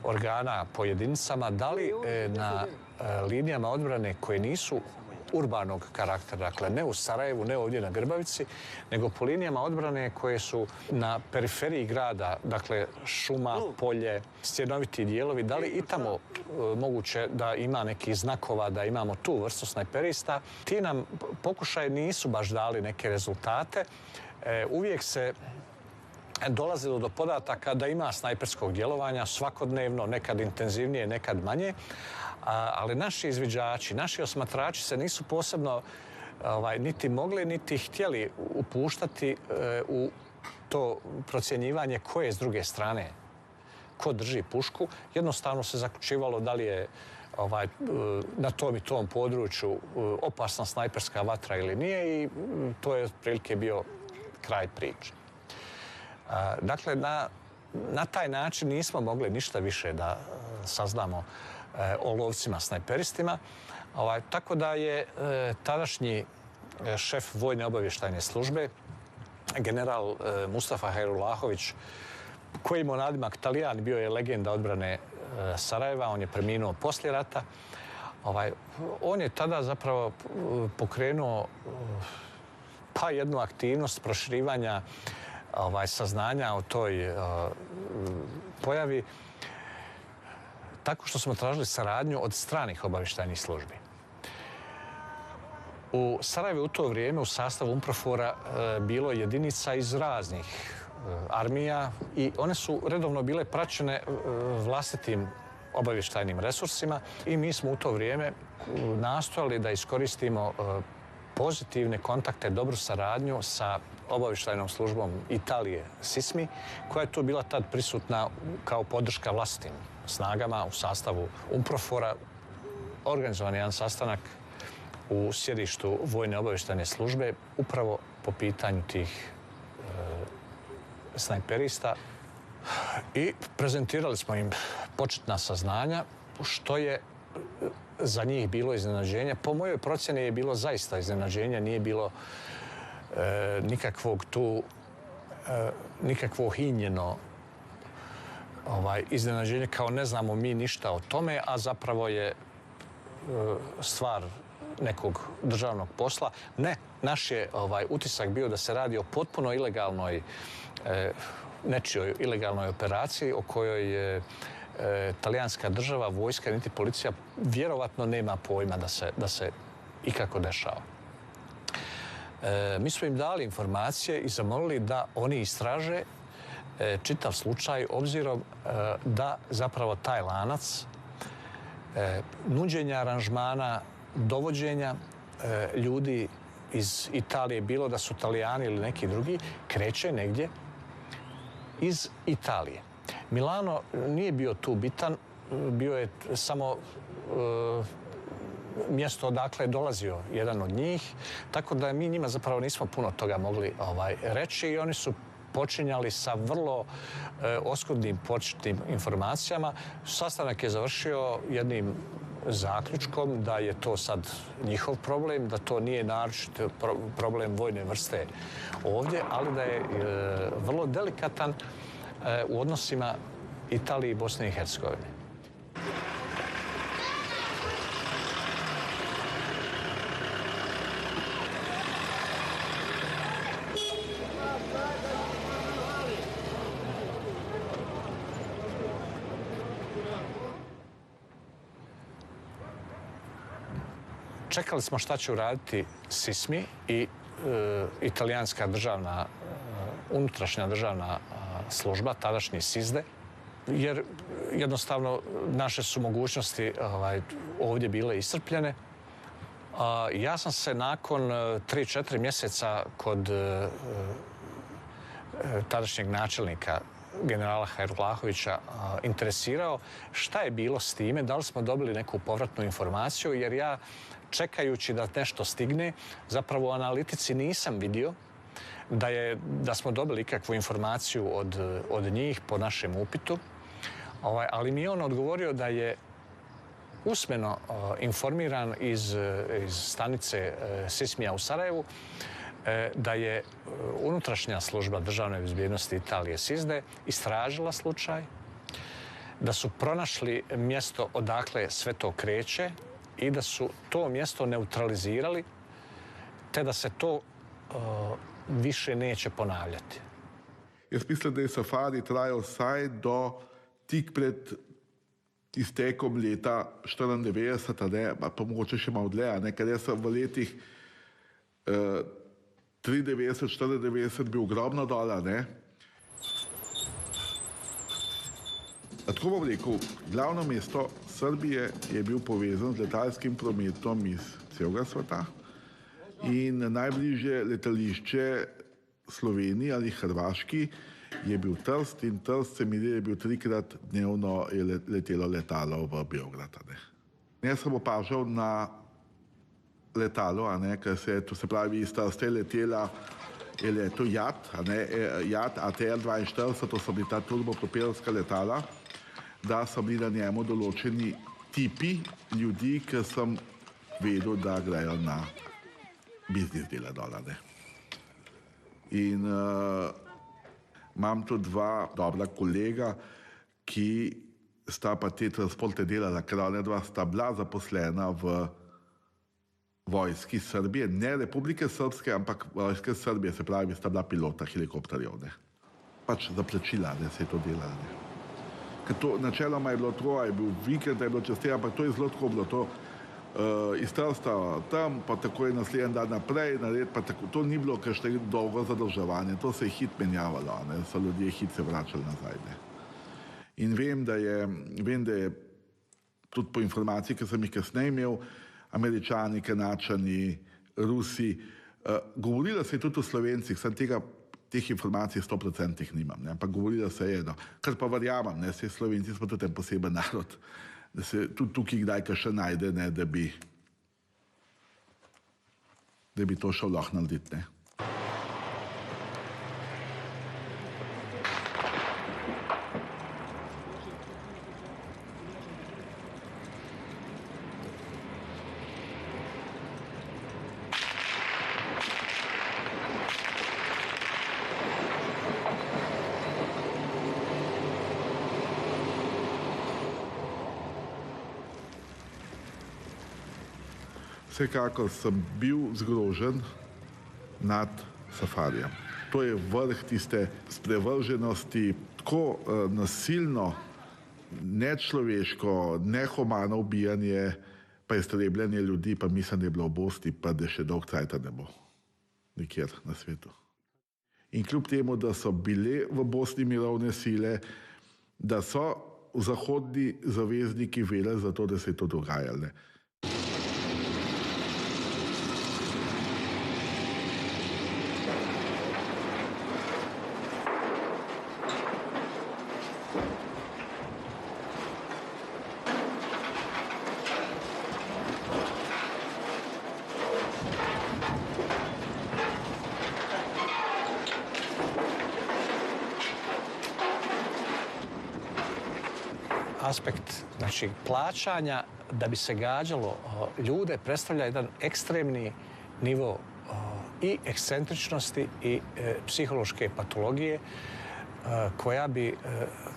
organa po jedinicama, da li na linijama odbrane koje nisu urbanog karaktera, dakle ne u Sarajevu, ne ovdje na Grbavici, nego po linijama odbrane koje su na periferiji grada, dakle šuma, polje, stjenoviti dijelovi, da li i tamo moguće da ima nekih znakova, da imamo tu vrstu snajperista. Ti nam pokušaje nisu baš dali neke rezultate. Uvijek se dolazilo do podataka da ima snajperskog djelovanja svakodnevno, nekad intenzivnije, nekad manje, ali naši izviđači, naši osmatrači se nisu posebno niti mogli, niti htjeli upuštati u to procjenjivanje koje je s druge strane ko drži pušku. Jednostavno se zaključivalo da li je na tom i tom području opasna snajperska vatra ili nije i to je otprilike bio kraj priče. Dakle, na taj način nismo mogli ništa više da saznamo o lovcima snajperistima, tako da je tadašnji šef vojne obavještajne službe, general Mustafa Hajrullahović, koji imao nadimak Talijan, bio je legenda odbrane Sarajeva, on je preminuo poslije rata. On je tada zapravo pokrenuo pa jednu aktivnost proširivanja saznanja o toj pojavi tako što smo tražili saradnju od stranih obavještajnih službi. U Sarajevu u to vrijeme u sastavu UNPROFOR-a bilo jedinica iz raznih armija i one su redovno bile praćene vlastitim obavještajnim resursima i mi smo u to vrijeme nastojali da iskoristimo pozitivne kontakte, dobru saradnju sa obavještajnom službom Italije SISMI, koja je tu bila tad prisutna kao podrška vlastitim snagama u sastavu UNPROFOR-a. Organizovan je jedan sastanak u sjedištu vojne obavještajne službe upravo po pitanju tih snajperista i prezentirali smo im početna saznanja, što je za njih bilo iznenađenje. Po mojoj procjeni je bilo zaista iznenađenje, nije bilo nikakvo hinjeno iznenađenje kao ne znamo mi ništa o tome, a zapravo je stvar nekog državnog posla. Ne, naš je utisak bio da se radi o potpuno ilegalnoj, nečijoj ilegalnoj operaciji o kojoj talijanska država, vojska niti policija vjerovatno nema pojma da se ikako dešava. Mi smo im dali informacije i zamolili da oni istraže čitav slučaj obzirom da zapravo taj lanac nuđenja aranžmana, dovođenja ljudi iz Italije, bilo da su Talijani ili neki drugi, kreće negdje iz Italije. Milano nije bio tu bitan, bio je samo mjesto odakle je dolazio jedan od njih, tako da mi njima zapravo nismo puno toga mogli reći i oni su počinjali sa vrlo oskudnim početnim informacijama. Sastanak je završio jednim zaključkom da je to sad njihov problem, da to nije naročito problem vojne vrste ovdje, ali da je vrlo delikatan u odnosima Italije i Bosne i Hercegovine. Čekali smo šta će uraditi SISMI i italijanska državna, unutrašnja državna služba, tadašnji SISDE, jer jednostavno naše su mogućnosti ovdje bile iscrpljene. Ja sam se nakon 3-4 mjeseca kod tadašnjeg načelnika generala Hajrullahovića interesirao šta je bilo s time, da li smo dobili neku povratnu informaciju, jer ja čekajući da nešto stigne, zapravo u analitici nisam vidio da smo dobili ikakvu informaciju od njih po našem upitu, ali mi je on odgovorio da je usmeno informiran iz stanice SISMI-a u Sarajevu da je unutrašnja služba državne bezbjednosti Italije SISDE istražila slučaj, da su pronašli mjesto odakle sve to kreće i da su to mjesto neutralizirali, te da se to više neće ponavljati. Jaz mislim, da je safari trajal vsaj do tik pred iztekom leta 1994, pa mogoče še malo dlje, ker jaz sem v letih 1993-1994 bil ogromno dola. Tako bom rekel, glavno mesto Srbije je bil povezan z letalskim prometom iz celega sveta in najbližje letališče Sloveniji ali Hrvaški je bil Trst in Trst se mi zdi, je bil 3-krat dnevno je letelo letalo v Beograd. Jaz sem opažal na letalo, ker se pravi iz Trsta je letela je to JAT ATR-42, to so bili ta turbopropelska letala, da so bili na njemu določeni tipi ljudi, ki sem vedel, da grejo na biznis dela dol. In imam tu dva dobra kolega, ki sta pa te transporte delala, ker ona dva sta bila zaposlena v vojski Srbije, ne Republike Srpske, ampak vojske Srbije, se pravi, sta bila pilota helikopterjev. Pač za plačila, se je to delalo. Ker to načeloma je bilo tako, je bil vikend, je bilo čez te, ampak to je zelo tako bilo to. Iz Trsta tam, pa tako je naslednji dan naprej, pa tako, to ni bilo kakšno dolgo zadolževanje, to se je hit menjavalo, so ljudje hit se vračali nazaj. In vem, da je tudi po informaciji, ki sem jih kasneje imel, Američani, Kanačani, Rusi, govorilo se je tudi o Slovencih, sem teh informacij 100% nimam, ampak govorilo se je, kar pa verjamem, vse Slovenci smo tudi en poseben narod, da se tudi tukaj kdaj še najde, da bi to šel lahko narediti. Vsekakor sem bil zgrožen nad safarijem. To je vrh tiste sprevrženosti, tako nasilno, nečloveško, nehumano ubijanje, pa iztrebljanje ljudi, pa mislim, da je bilo v Bosni, pa da še dolg cajta ne bo nikjer na svetu. In kljub temu, da so bile v Bosni mirovne sile, da so zahodni zavezniki vedeli za to, da se je to dogajalo. Aspekt plaćanja da bi se gađalo ljude predstavlja jedan ekstremni nivo i ekscentričnosti i psihološke patologije koja bi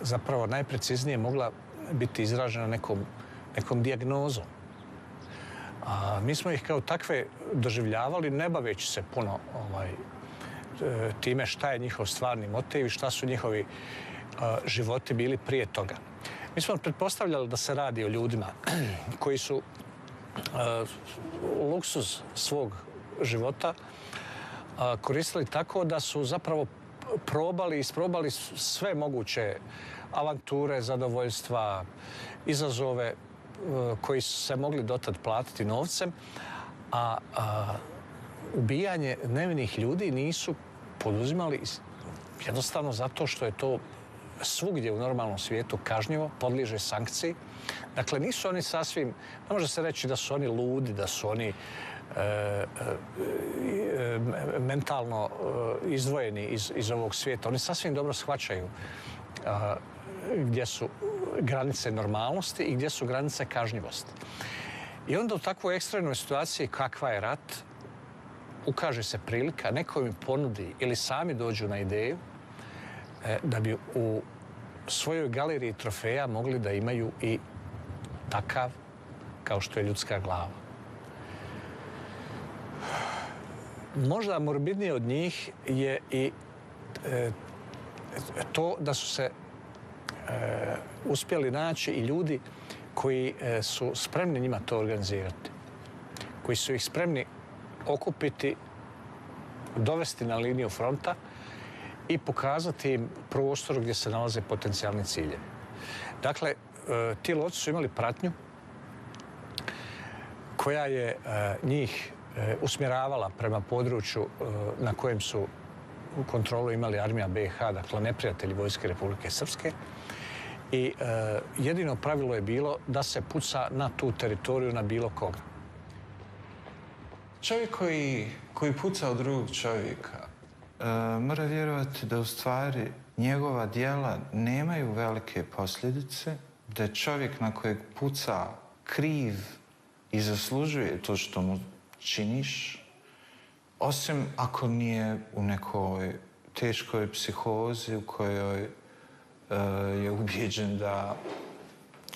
zapravo najpreciznije mogla biti izražena nekom dijagnozom. Mi smo ih kao takve doživljavali ne baveći se puno time šta je njihov stvarni motiv i šta su njihovi životi bili prije toga. Mi smo pretpostavljali da se radi o ljudima koji su luksuz svog života koristili tako da su zapravo isprobali sve moguće avanture, zadovoljstva, izazove koji su se mogli dotad platiti novcem, a ubijanje nevinih ljudi nisu poduzimali jednostavno zato što je to svugdje u normalnom svijetu kažnjivo, podliježe sankciji. Dakle, nisu oni sasvim, ne može se reći da su oni ludi, da su oni mentalno izdvojeni iz ovog svijeta. Oni sasvim dobro shvaćaju gdje su granice normalnosti i gdje su granice kažnjivosti. I onda u takvoj ekstremnoj situaciji kakva je rat, ukaže se prilika, neko im ponudi ili sami dođu na ideju da bi u svojoj galeriji trofeja mogli da imaju i takav kao što je ljudska glava. Možda morbidnije od njih je i to da su se uspjeli naći i ljudi koji su spremni njima to organizirati, koji su ih spremni okupiti, dovesti na liniju fronta i pokazati im prostor gdje se nalaze potencijalni ciljevi. Dakle, ti lovci su imali pratnju koja je njih usmjeravala prema području na kojem su u kontrolu imali armija BiH, dakle neprijatelji Vojske Republike Srpske. I jedino pravilo je bilo da se puca na tu teritoriju na bilo koga. Čovjek koji puca od drugog čovjeka mora vjerovati da u stvari njegova djela nemaju velike posljedice, da je čovjek na kojeg puca kriv i zaslužuje to što mu činiš, osim ako nije u nekoj teškoj psihozi u kojoj je ubijeđen da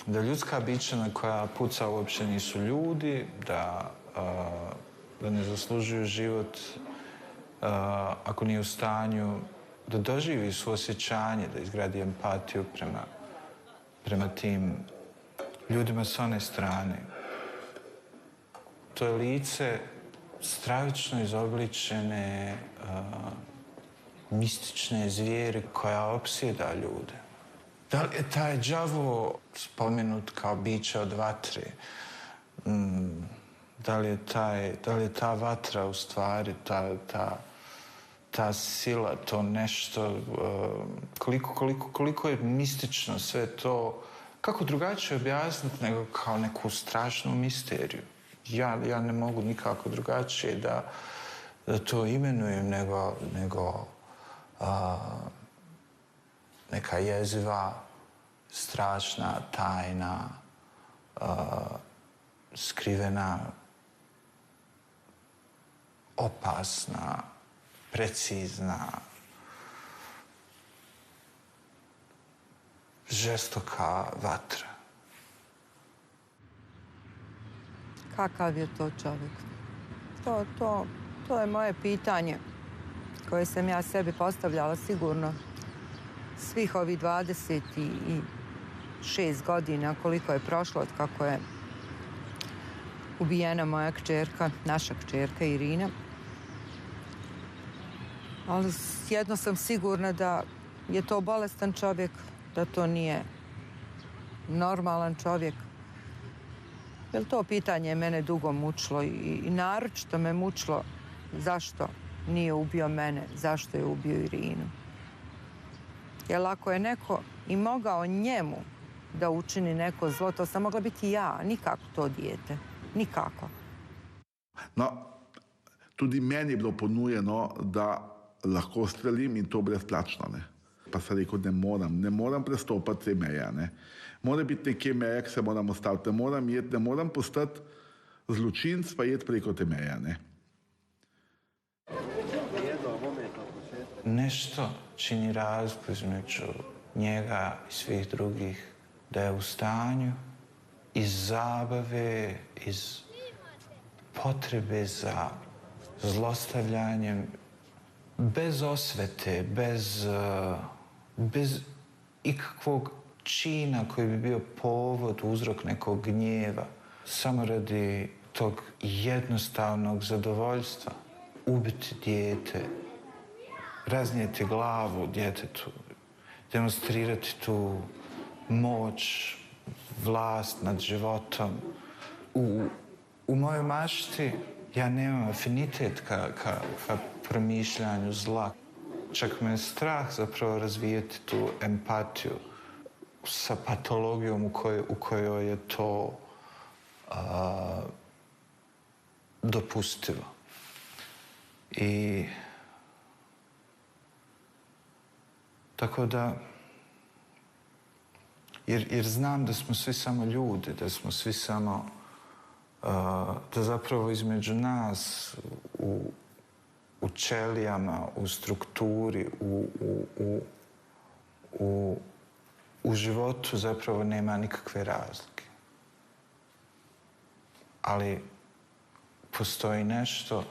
ljudska bića na koja puca uopće nisu ljudi, da ne zaslužuju život, ako nije u stanju da doživi suosjećanje, da izgradi empatiju prema tim ljudima s one strane. To je lice stravično izobličene, mistične zvijeri koja opsjeda ljude. Da li je taj đavo spomenut kao biće od vatre? Da li je ta vatra u stvari, ta sila, to nešto, koliko je mistično sve to, kako drugačije objasniti nego kao neku strašnu misteriju. Ja ne mogu nikako drugačije da to imenujem nego neka jeziva, strašna, tajna, skrivena, opasna, precizna, žestoka vatra. Kakav je to čovjek? To je moje pitanje koje sam ja sebi postavljala sigurno svih ovih 26 godina koliko je prošlo od kako je ubijena moja kćerka, naša kćerka Irina. Ali jedno sam sigurna da je to bolestan čovjek, da to nije normalan čovjek. Jer to pitanje je mene dugo mučilo i naročito me mučilo zašto nije ubio mene, zašto je ubio Irinu. Jer ako je neko i mogao njemu da učini neko zlo, to sam mogla biti ja, nikako to dijete. Nikako. No, tudi meni je bilo ponujeno, da lahko strelim in to brezplačno. Ne? Pa sem rekel, ne moram prestopati te meje. Ne? Mora biti nekje meje, ki se moram ostaviti. Ne moram postati zločinc, pa jeti preko te meje. Ne? Nešto čini razliku između njega i svih drugih, da je u stanju iz zabave, iz potrebe za zlostavljanjem, bez osvete, bez ikakvog čina koji bi bio povod, uzrok nekog gnjeva, samo radi tog jednostavnog zadovoljstva, ubiti dijete, raznijeti glavu djetetu, demonstrirati tu moć, vlast nad životom. U mojoj mašti ja nemam afinitet ka promišljanju zla. Čak me je strah zapravo razvijeti tu empatiju sa patologijom u kojoj je to dopustivo. I tako da, jer znam da smo svi samo ljudi, da smo svi samo, da zapravo između nas u ćelijama, u strukturi, u životu zapravo nema nikakve razlike. Ali postoji nešto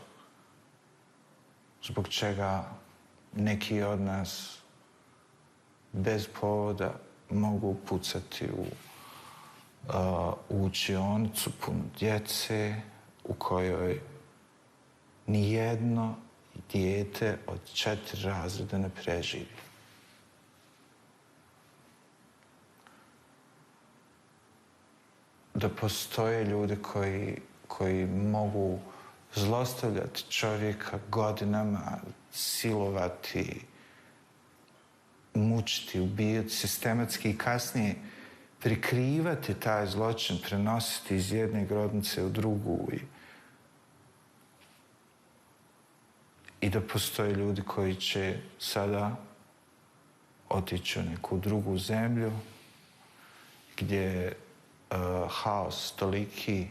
zbog čega neki od nas bez povoda mogu pucati u učionicu punu djece u kojoj nijedno dijete od 4 razreda ne preživi. Da postoje ljudi koji mogu zlostavljati čovjeka godinama, silovati, mučiti, ubijati sistematski i kasnije prikrivati taj zločin, prenositi iz jedne grobnice u drugu i da postoje ljudi koji će sada otići u neku drugu zemlju gdje je haos toliki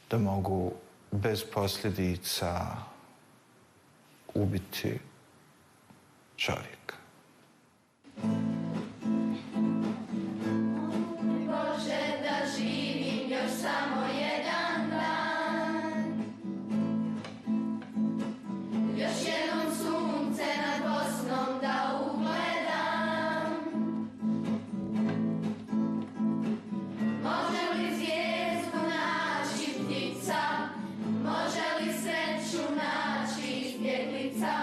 da mogu bez posljedica ubiti čovjeka. Bože, da živim još samo jedan dan, još jednom sunce nad Bosnom da ugledam. Može li zvijezdu naći ptica, može li sreću naći izbjeglica?